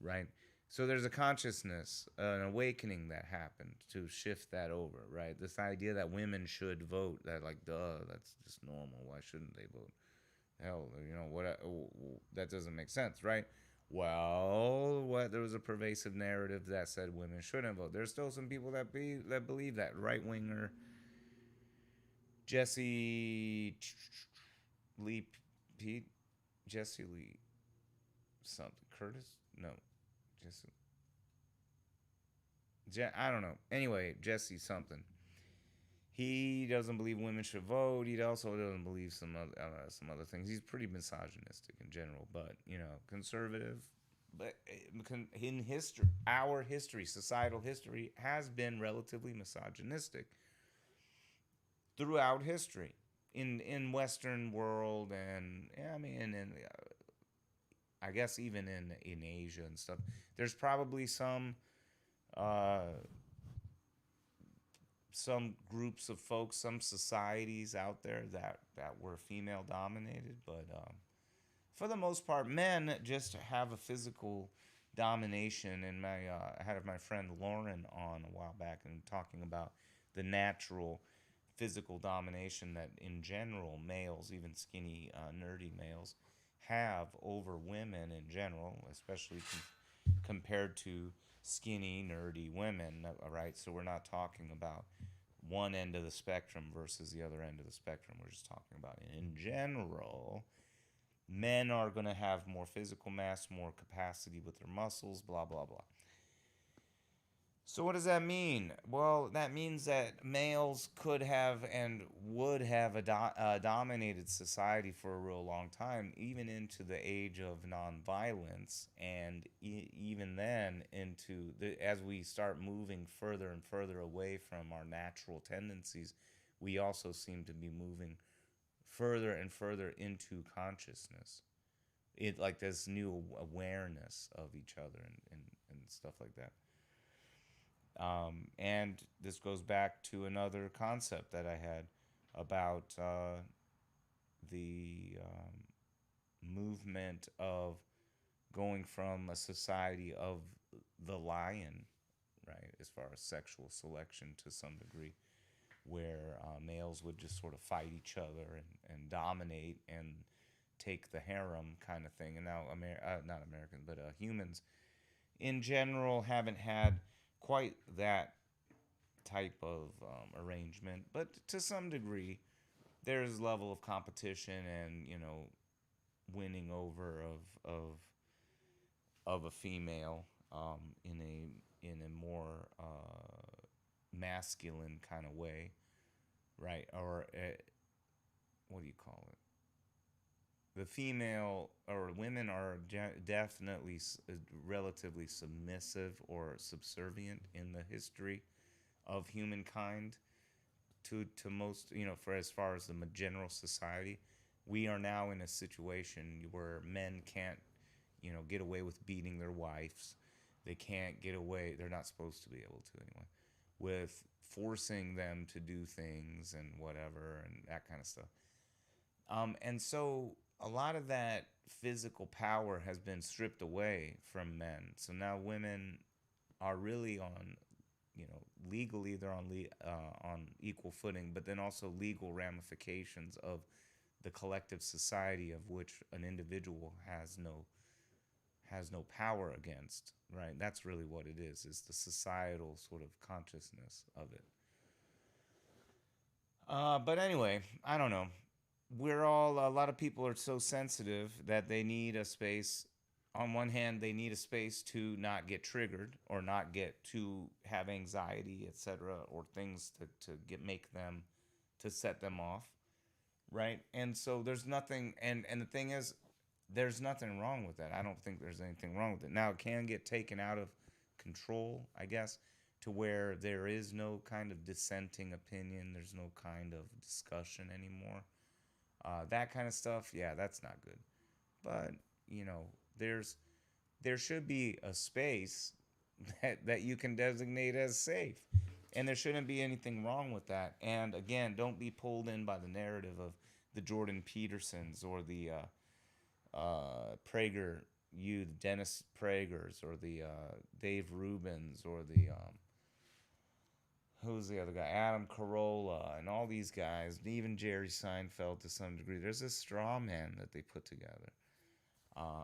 right? So there's a consciousness, an awakening that happened to shift that over, right? This idea that women should vote, that like, duh, that's just normal. Why shouldn't they vote? Hell, that doesn't make sense, right? Well, there was a pervasive narrative that said women shouldn't vote. There's still some people that believe that. Right-winger Jesse Lee something. Curtis? No. I don't know. Anyway, Jesse something. He doesn't believe women should vote. He also doesn't believe some other things. He's pretty misogynistic in general, but conservative. But in history, our history, societal history, has been relatively misogynistic throughout history in Western world, and I guess even in Asia and stuff. There's probably some groups of folks, some societies out there that were female dominated, but for the most part, men just have a physical domination. And I had my friend Lauren on a while back and talking about the natural physical domination that in general males, even skinny, nerdy males, have over women in general, especially compared to skinny, nerdy women, right? So we're not talking about one end of the spectrum versus the other end of the spectrum. We're just talking about in general, men are going to have more physical mass, more capacity with their muscles, blah, blah, blah. So what does that mean? Well, that means that males could have and would have a dominated society for a real long time, even into the age of nonviolence, and even then as we start moving further and further away from our natural tendencies, we also seem to be moving further and further into consciousness. Like this new awareness of each other and stuff like that. And this goes back to another concept that I had about the movement of going from a society of the lion, right, as far as sexual selection to some degree, where males would just sort of fight each other and dominate and take the harem kind of thing. And now, not Americans, but humans in general haven't had quite that type of arrangement, but to some degree there's a level of competition and winning over of a female in a more masculine kind of way, right? Or what do you call it? The female or women are definitely relatively submissive or subservient in the history of humankind to most, for as far as the general society. We are now in a situation where men can't, get away with beating their wives. They can't get away, they're not supposed to be able to anyway, with forcing them to do things and whatever and that kind of stuff. And so a lot of that physical power has been stripped away from men. So now women are really on, legally they're on equal footing, but then also legal ramifications of the collective society of which an individual has no power against, right? That's really what it is the societal sort of consciousness of it. But anyway, I don't know. A lot of people are so sensitive that they need a space. On one hand, they need a space to not get triggered or not get to have anxiety, etc., or things to make them, to set them off, right? And so there's nothing, and the thing is, there's nothing wrong with that. I don't think there's anything wrong with it. Now, it can get taken out of control, I guess, to where there is no kind of dissenting opinion, there's no kind of discussion anymore. That kind of stuff, yeah, that's not good. But you know, there should be a space that you can designate as safe, and there shouldn't be anything wrong with that. And again, don't be pulled in by the narrative of the Jordan Petersons or the Prager, the Dennis Pragers, or the Dave Rubins, or the who's the other guy? Adam Carolla, and all these guys, even Jerry Seinfeld to some degree. There's a straw man that they put together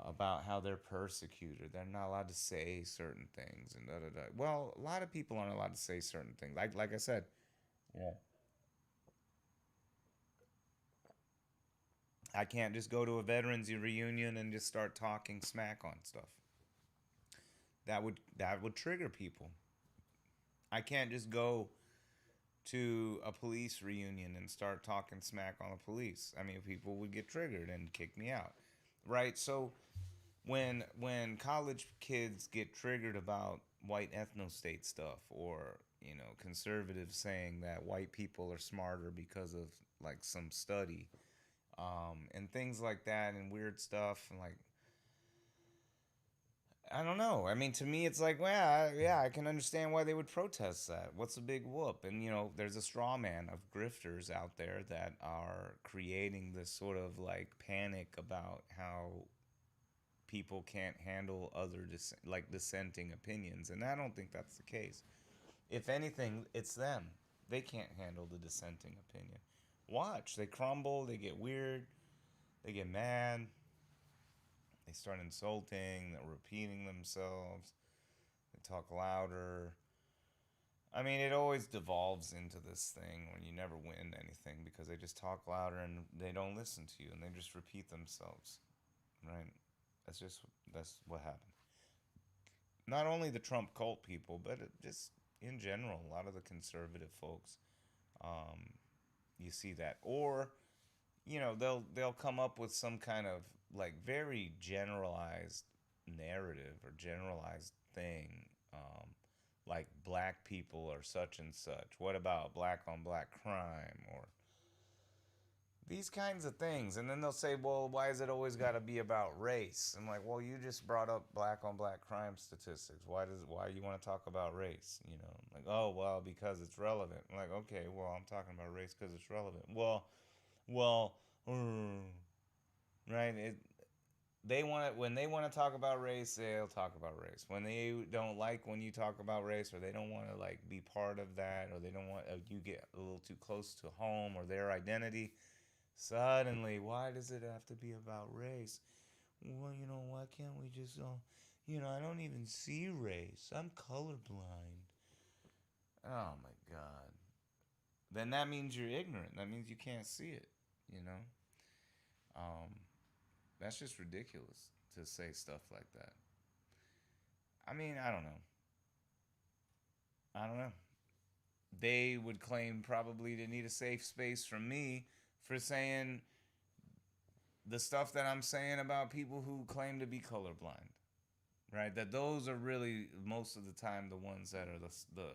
about how they're persecuted. They're not allowed to say certain things, and da da da. Well, a lot of people aren't allowed to say certain things. Like I said, yeah. I can't just go to a veterans reunion and just start talking smack on stuff. That would trigger people. I can't just go to a police reunion and start talking smack on the police. I mean, people would get triggered and kick me out, right? So when college kids get triggered about white ethnostate stuff, or conservatives saying that white people are smarter because of like some study, and things like that, and weird stuff, and like, I don't know. I mean, to me, it's like, well, yeah, I can understand why they would protest that. What's a big whoop? And, there's a straw man of grifters out there that are creating this sort of like panic about how people can't handle other dissenting opinions. And I don't think that's the case. If anything, it's them. They can't handle the dissenting opinion. Watch. They crumble. They get weird. They get mad. They start insulting, they're repeating themselves, they talk louder. I mean, it always devolves into this thing when you never win anything because they just talk louder and they don't listen to you and they just repeat themselves, right? That's what happened. Not only the Trump cult people, but just in general, a lot of the conservative folks, you see that. Or they'll come up with some kind of like very generalized narrative or generalized thing, like black people are such and such. What about black on black crime, or these kinds of things? And then they'll say, well, why is it always got to be about race? I'm like, well, you just brought up black on black crime statistics. Why you want to talk about race? Like, oh, well, because it's relevant. I'm like, okay, well, I'm talking about race because it's relevant. Well, right? When they want to talk about race, they'll talk about race. When they don't like when you talk about race, or they don't want to like be part of that, or they don't want you get a little too close to home or their identity, suddenly, why does it have to be about race? Well, why can't we just, I don't even see race. I'm colorblind. Oh my God. Then that means you're ignorant. That means you can't see it. That's just ridiculous to say stuff like that. I mean, I don't know. They would claim probably to need a safe space from me for saying the stuff that I'm saying about people who claim to be colorblind, right? That those are really most of the time the ones that are the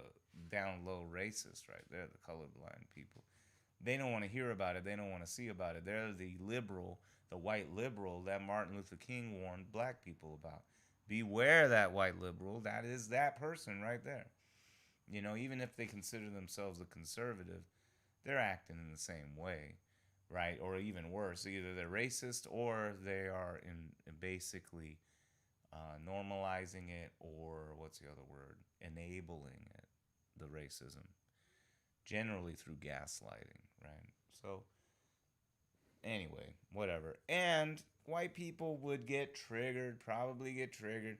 down low racist, right? They're the colorblind people. They don't want to hear about it. They don't want to see about it. They're the liberal, the white liberal that Martin Luther King warned black people about. Beware that white liberal. That is that person right there. Even if they consider themselves a conservative, they're acting in the same way, right? Or even worse, either they're racist or they are in basically normalizing it, or what's the other word? Enabling it, the racism, generally through gaslighting, right? So anyway, whatever. And white people would probably get triggered.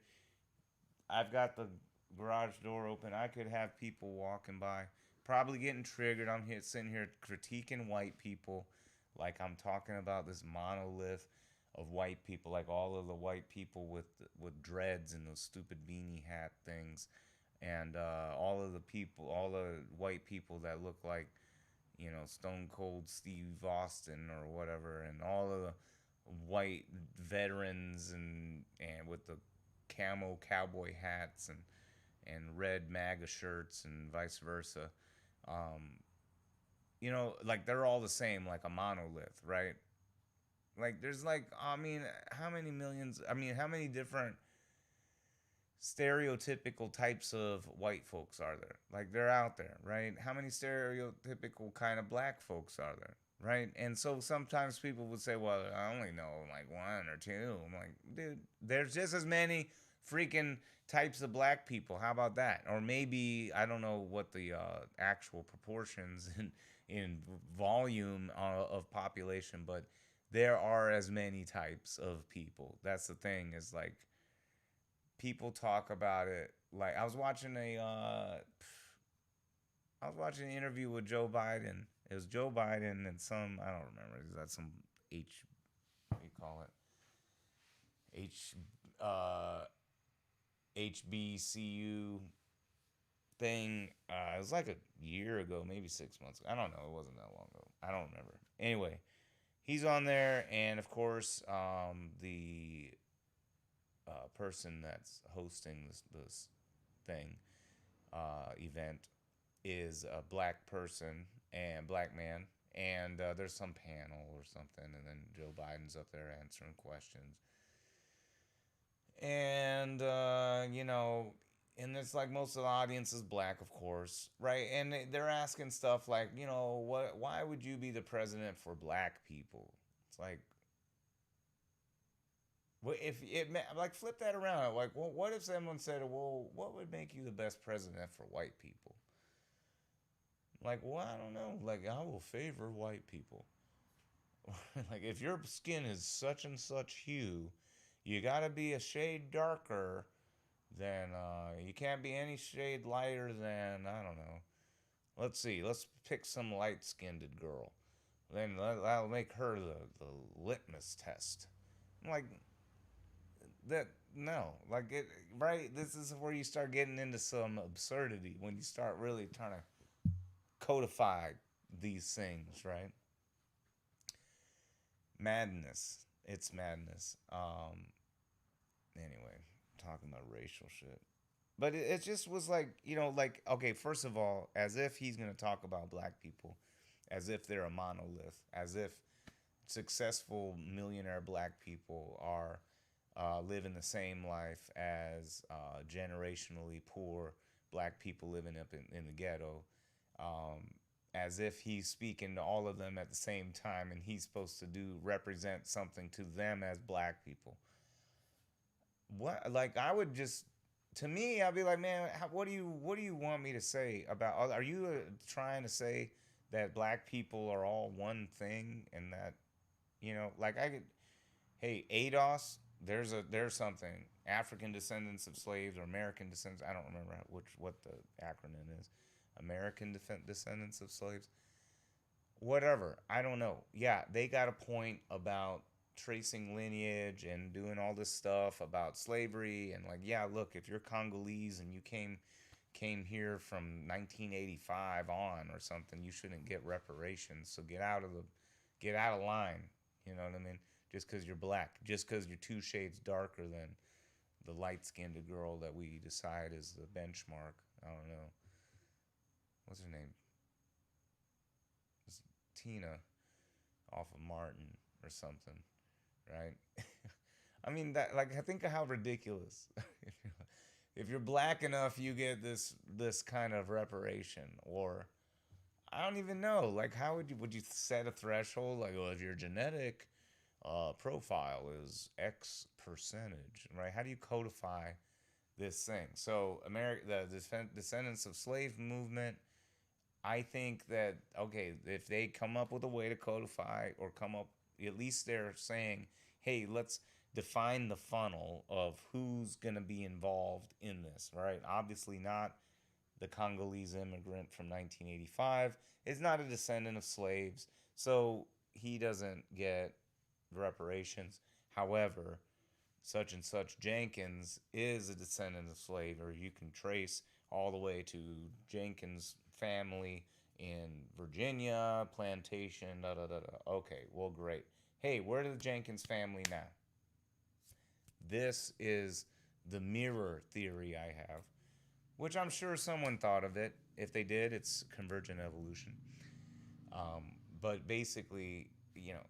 I've got the garage door open. I could have people walking by probably getting triggered. I'm here sitting here critiquing white people like I'm talking about this monolith of white people, like all of the white people with dreads and those stupid beanie hat things, and all of the people, all the white people that look like, you know, Stone Cold Steve Austin or whatever, and all of the white veterans and with the camo cowboy hats and red MAGA shirts and vice versa. You know, like they're all the same, like a monolith, right? Like there's like, I mean, how many millions? I mean, how many different stereotypical types of white folks are there? Like they're out there, right? How many stereotypical kind of black folks are there, right? And so sometimes people would say, well, I only know like one or two. I'm like, dude, there's just as many freaking types of black people. How about that? Or maybe, I don't know what the actual proportions in volume of population, but there are as many types of people. That's the thing, is like, people talk about it like, I was watching an interview with Joe Biden. It was Joe Biden and some, I don't remember, is that some what do you call it? HBCU thing. It was like a year ago, maybe 6 months ago. I don't know. It wasn't that long ago. I don't remember. Anyway, he's on there, and of course, the person that's hosting this thing event is a black person and black man, and there's some panel or something, and then Joe Biden's up there answering questions, and you know, and it's like most of the audience is black, of course, right? And they're asking stuff like, you know, why would you be the president for black people? It's like, well, if it, like, flip that around. Like, well, what if someone said, well, what would make you the best president for white people? Like, well, I don't know. Like, I will favor white people. Like, if your skin is such and such hue, you gotta be a shade darker than, you can't be any shade lighter than, I don't know. Let's see. Let's pick some light-skinned girl. Then that'll make her the litmus test. I'm like, that, no, like, it, right? This is where you start getting into some absurdity, when you start really trying to codify these things, right? Madness. It's madness. Anyway, talking about racial shit. But it just was like, you know, like, okay, first of all, as if he's going to talk about black people as if they're a monolith, as if successful millionaire black people are living the same life as generationally poor black people living up in the ghetto, as if he's speaking to all of them at the same time, and he's supposed to represent something to them as black people. What, like, I would just, to me, I'd be like, man, what do you want me to say about? Are you trying to say that black people are all one thing, and that, you know, like, I could, hey, ADOS, there's something, African descendants of slaves, or American descendants, I don't remember what the acronym is, American descendants of slaves, whatever, I don't know. Yeah, they got a point about tracing lineage and doing all this stuff about slavery, and like, yeah, look, if you're Congolese and you came here from 1985 on or something, you shouldn't get reparations. So get out of line. You know what I mean? Just because you're black, just because you're 2 shades darker than the light-skinned girl that we decide is the benchmark. I don't know. What's her name? It's Tina off of Martin or something, right? I mean, that, like, I think of how ridiculous. If you're black enough, you get this kind of reparation, or I don't even know. Like, how would you set a threshold? Like, well, if your genetic profile is X percentage, right? How do you codify this thing? So, the descendants of slave movement, I think that, okay, if they come up with a way to codify, or come up, at least they're saying, hey, let's define the funnel of who's going to be involved in this, right? Obviously not the Congolese immigrant from 1985, is not a descendant of slaves, so he doesn't get reparations. However, such and such Jenkins is a descendant of slave, or you can trace all the way to Jenkins' family in Virginia, plantation, da da da da. Okay, well, great. Hey, where are the Jenkins family now? This is the mirror theory I have, which I'm sure someone thought of it. If they did, it's convergent evolution. But basically, you know,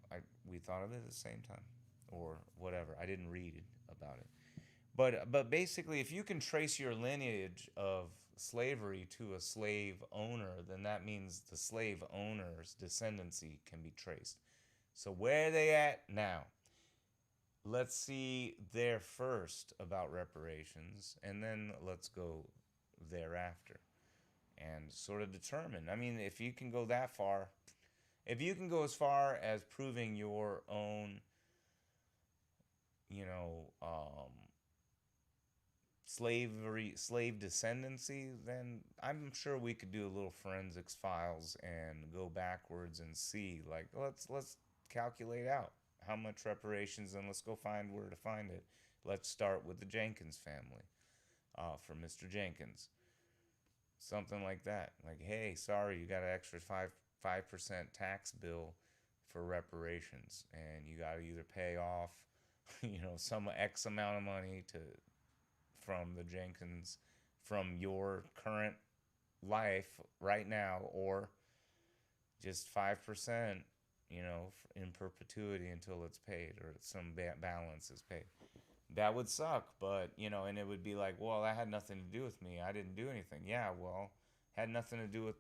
we thought of it at the same time, or whatever. I didn't read about it. But basically, if you can trace your lineage of slavery to a slave owner, then that means the slave owner's descendancy can be traced. So where are they at now? Let's see there first about reparations, and then let's go thereafter and sort of determine. I mean, if you can go that far, if you can go as far as proving your own, you know, slave descendancy, then I'm sure we could do a little forensics files and go backwards and see, like, let's calculate out how much reparations, and let's go find where to find it. Let's start with the Jenkins family, for Mr. Jenkins. Something like that. Like, hey, sorry, you got an extra 5% tax bill for reparations, and you got to either pay off, you know, some X amount of money from the Jenkins, from your current life right now, or just 5%, you know, in perpetuity until it's paid, or some balance is paid. That would suck, but, you know, and it would be like, well, that had nothing to do with me. I didn't do anything. Yeah, well, had nothing to do with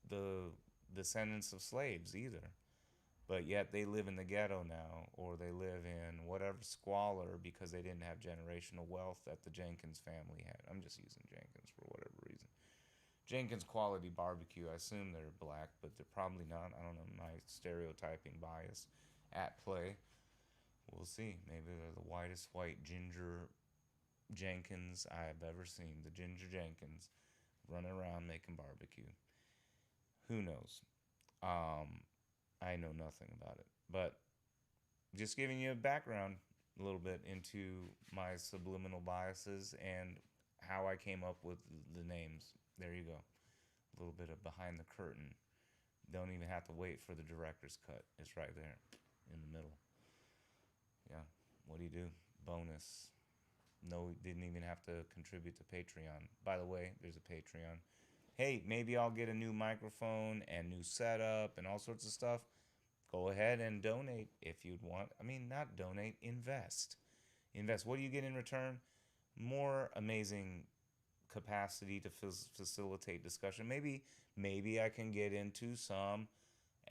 the descendants of slaves either. But yet they live in the ghetto now, or they live in whatever squalor because they didn't have generational wealth that the Jenkins family had. I'm just using Jenkins for whatever reason. Jenkins Quality Barbecue, I assume they're black, but they're probably not. I don't know, my stereotyping bias at play. We'll see. Maybe they're the whitest white ginger Jenkins I've ever seen. The Ginger Jenkins running around making barbecue. Who knows? I know nothing about it. But just giving you a background a little bit into my subliminal biases and how I came up with the names. There you go. A little bit of behind the curtain. Don't even have to wait for the director's cut. It's right there in the middle. Yeah, what do you do? Bonus. No, didn't even have to contribute to Patreon. By the way, there's a Patreon. Hey, maybe I'll get a new microphone and new setup and all sorts of stuff. Go ahead and donate if you'd want. I mean, not donate, invest. Invest. What do you get in return? More amazing capacity to facilitate discussion. Maybe I can get into some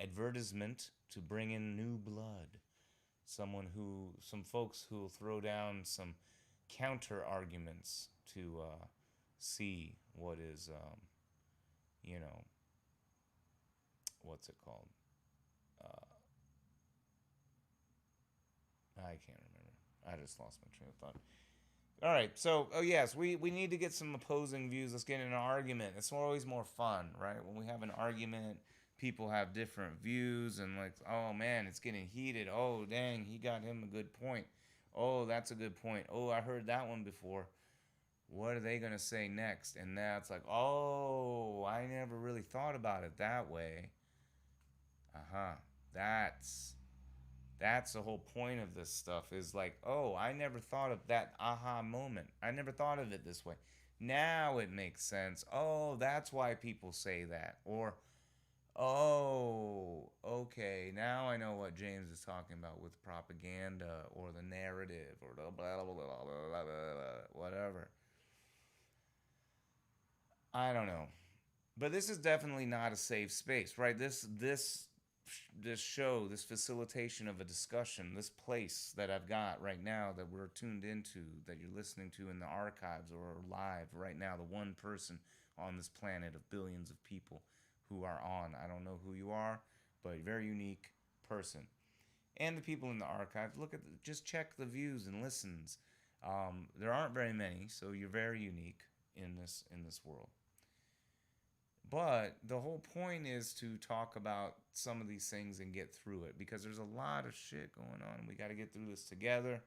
advertisement to bring in new blood. Some folks who will throw down some counter arguments to see what is, you know, what's it called? I can't remember. I just lost my train of thought. All right, so, oh yes, we need to get some opposing views. Let's get in an argument. It's always more fun, right? When we have an argument, people have different views, and like, oh man, it's getting heated. Oh, dang, he got him a good point. Oh, that's a good point. Oh, I heard that one before. What are they going to say next? And that's like, oh, I never really thought about it that way. That's the whole point of this stuff, is like, oh, I never thought of that aha moment. I never thought of it this way. Now it makes sense. Oh, that's why people say that. Or, oh, okay, now I know what James is talking about with propaganda or the narrative or the blah, blah, blah, blah, blah, blah, blah, whatever. I don't know. But this is definitely not a safe space, right? This show, this facilitation of a discussion, this place that I've got right now that we're tuned into, that you're listening to in the archives or live right now, the one person on this planet of billions of people who are on. I don't know who you are, but very unique person. And the people in the archive, just check the views and listens. There aren't very many, so you're very unique in this world. But the whole point is to talk about some of these things and get through it, because there's a lot of shit going on. We got to get through this together.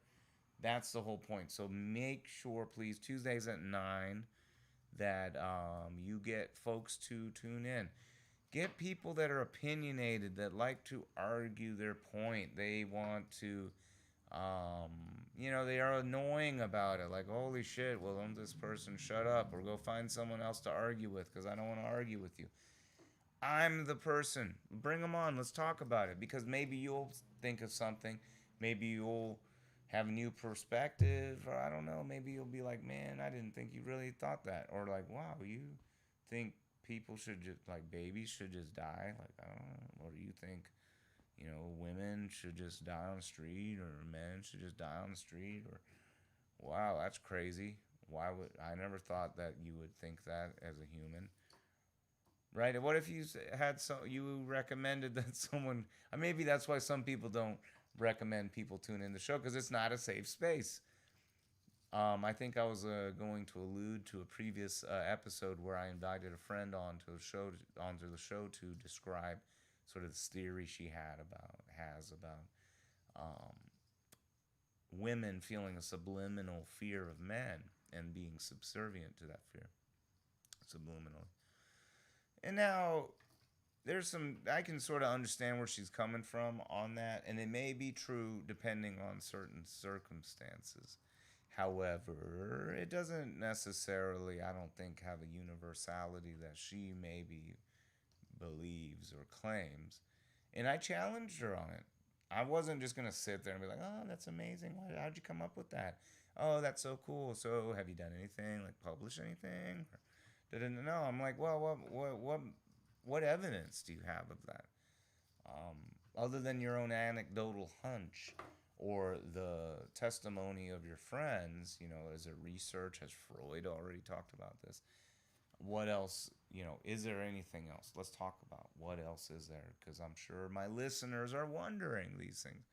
That's the whole point. So make sure, please, Tuesdays at 9, that you get folks to tune in. Get people that are opinionated, that like to argue their point. They want to, they are annoying about it. Like, holy shit, well, don't this person shut up, or go find someone else to argue with, because I don't want to argue with you. I'm the person. Bring them on. Let's talk about it, because maybe you'll think of something. Maybe you'll have a new perspective, or I don't know. Maybe you'll be like, man, I didn't think you really thought that. Or like, wow, you think people should just, like, babies should just die? Like, I don't know. Or do you think, women should just die on the street, or men should just die on the street? Or, wow, that's crazy. Why would I never thought that you would think that as a human? Right? What if you you recommended that someone, maybe that's why some people don't recommend people tune in the show, because it's not a safe space. I think I was going to allude to a previous episode where I invited a friend onto the show to describe sort of this theory she has about women feeling a subliminal fear of men and being subservient to that fear, subliminally. And now I can sort of understand where she's coming from on that, and it may be true depending on certain circumstances. However, it doesn't necessarily, I don't think, have a universality that she maybe believes or claims. And I challenged her on it. I wasn't just going to sit there and be like, oh, that's amazing. How'd you come up with that? Oh, that's so cool. So have you done anything, like publish anything? No, I'm like, well, what evidence do you have of that? Other than your own anecdotal hunch or the testimony of your friends, is there research? Has Freud already talked about this? What else, is there anything else? Let's talk about what else is there, because I'm sure my listeners are wondering these things.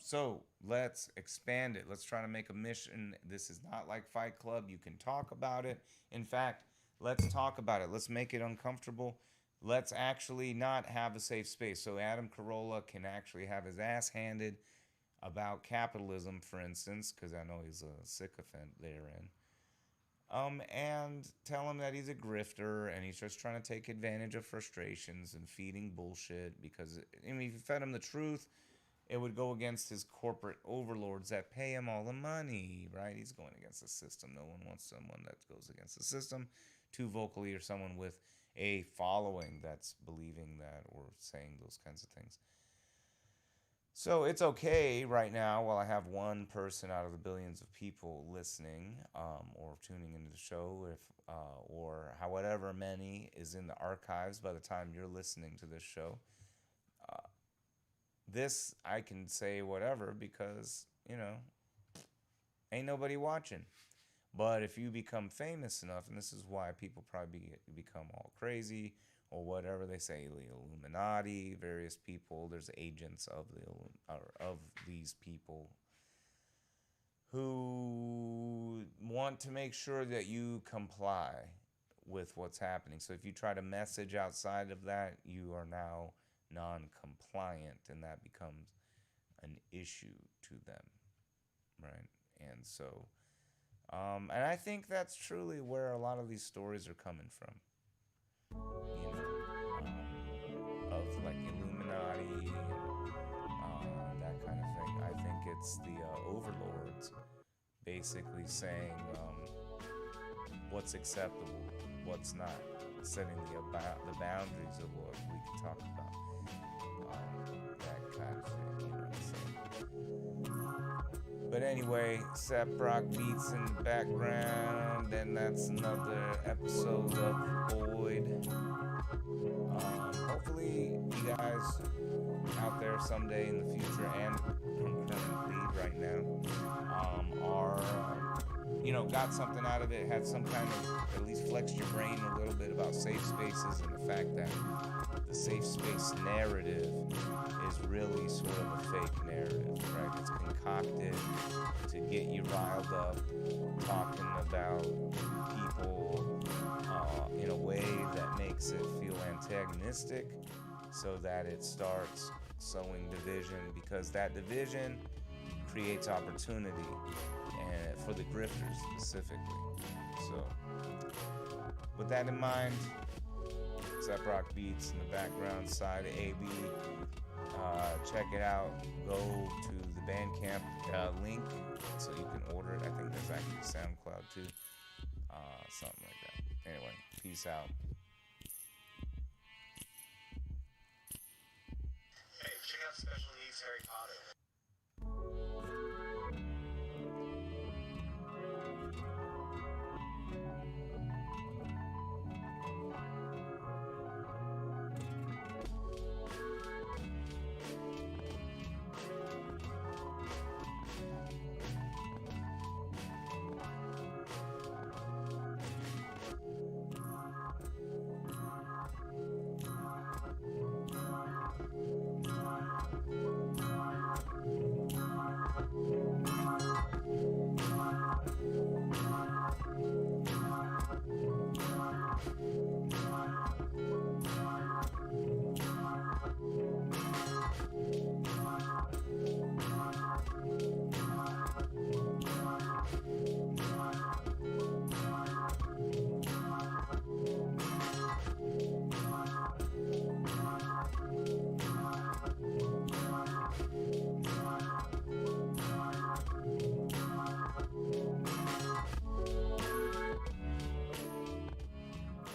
So let's expand it. Let's try to make a mission. This is not like Fight Club. You can talk about it. In fact, let's talk about it. Let's make it uncomfortable. Let's actually not have a safe space. So Adam Carolla can actually have his ass handed about capitalism, for instance, because I know he's a sycophant therein. And tell him that he's a grifter and he's just trying to take advantage of frustrations and feeding bullshit, because, if you fed him the truth, it would go against his corporate overlords that pay him all the money, right? He's going against the system. No one wants someone that goes against the system too vocally, or someone with a following that's believing that or saying those kinds of things. So it's okay right now, while I have one person out of the billions of people listening or tuning into the show, or however many is in the archives by the time you're listening to this show. This, I can say whatever, because, ain't nobody watching. But if you become famous enough, and this is why people probably become all crazy, or whatever they say, the Illuminati, various people, there's agents of these people who want to make sure that you comply with what's happening. So if you try to message outside of that, you are now non-compliant, and that becomes an issue to them, right? And so, and I think that's truly where a lot of these stories are coming from, of like Illuminati, that kind of thing. I think it's the overlords basically saying what's acceptable, what's not, setting the boundaries of what we can talk about. That kind of thing, so. But anyway, Saprock beats in the background, and that's another episode of Boyd. Hopefully you guys out there someday in the future, and concurrently right now, are you know, got something out of it, had some kind of, at least flexed your brain a little bit about safe spaces and the fact that the safe space narrative is really sort of a fake narrative, right? It's concocted to get you riled up, talking about people in a way that makes it feel antagonistic, so that it starts sowing division, because that division creates opportunity, and for the grifters specifically. So with that in mind, Zep Rock Beats in the background side of AB. Check it out. Go to the Bandcamp link so you can order it. I think there's actually SoundCloud too. Something like that. Anyway, peace out. Hey, check out Special Needs Harry Potter.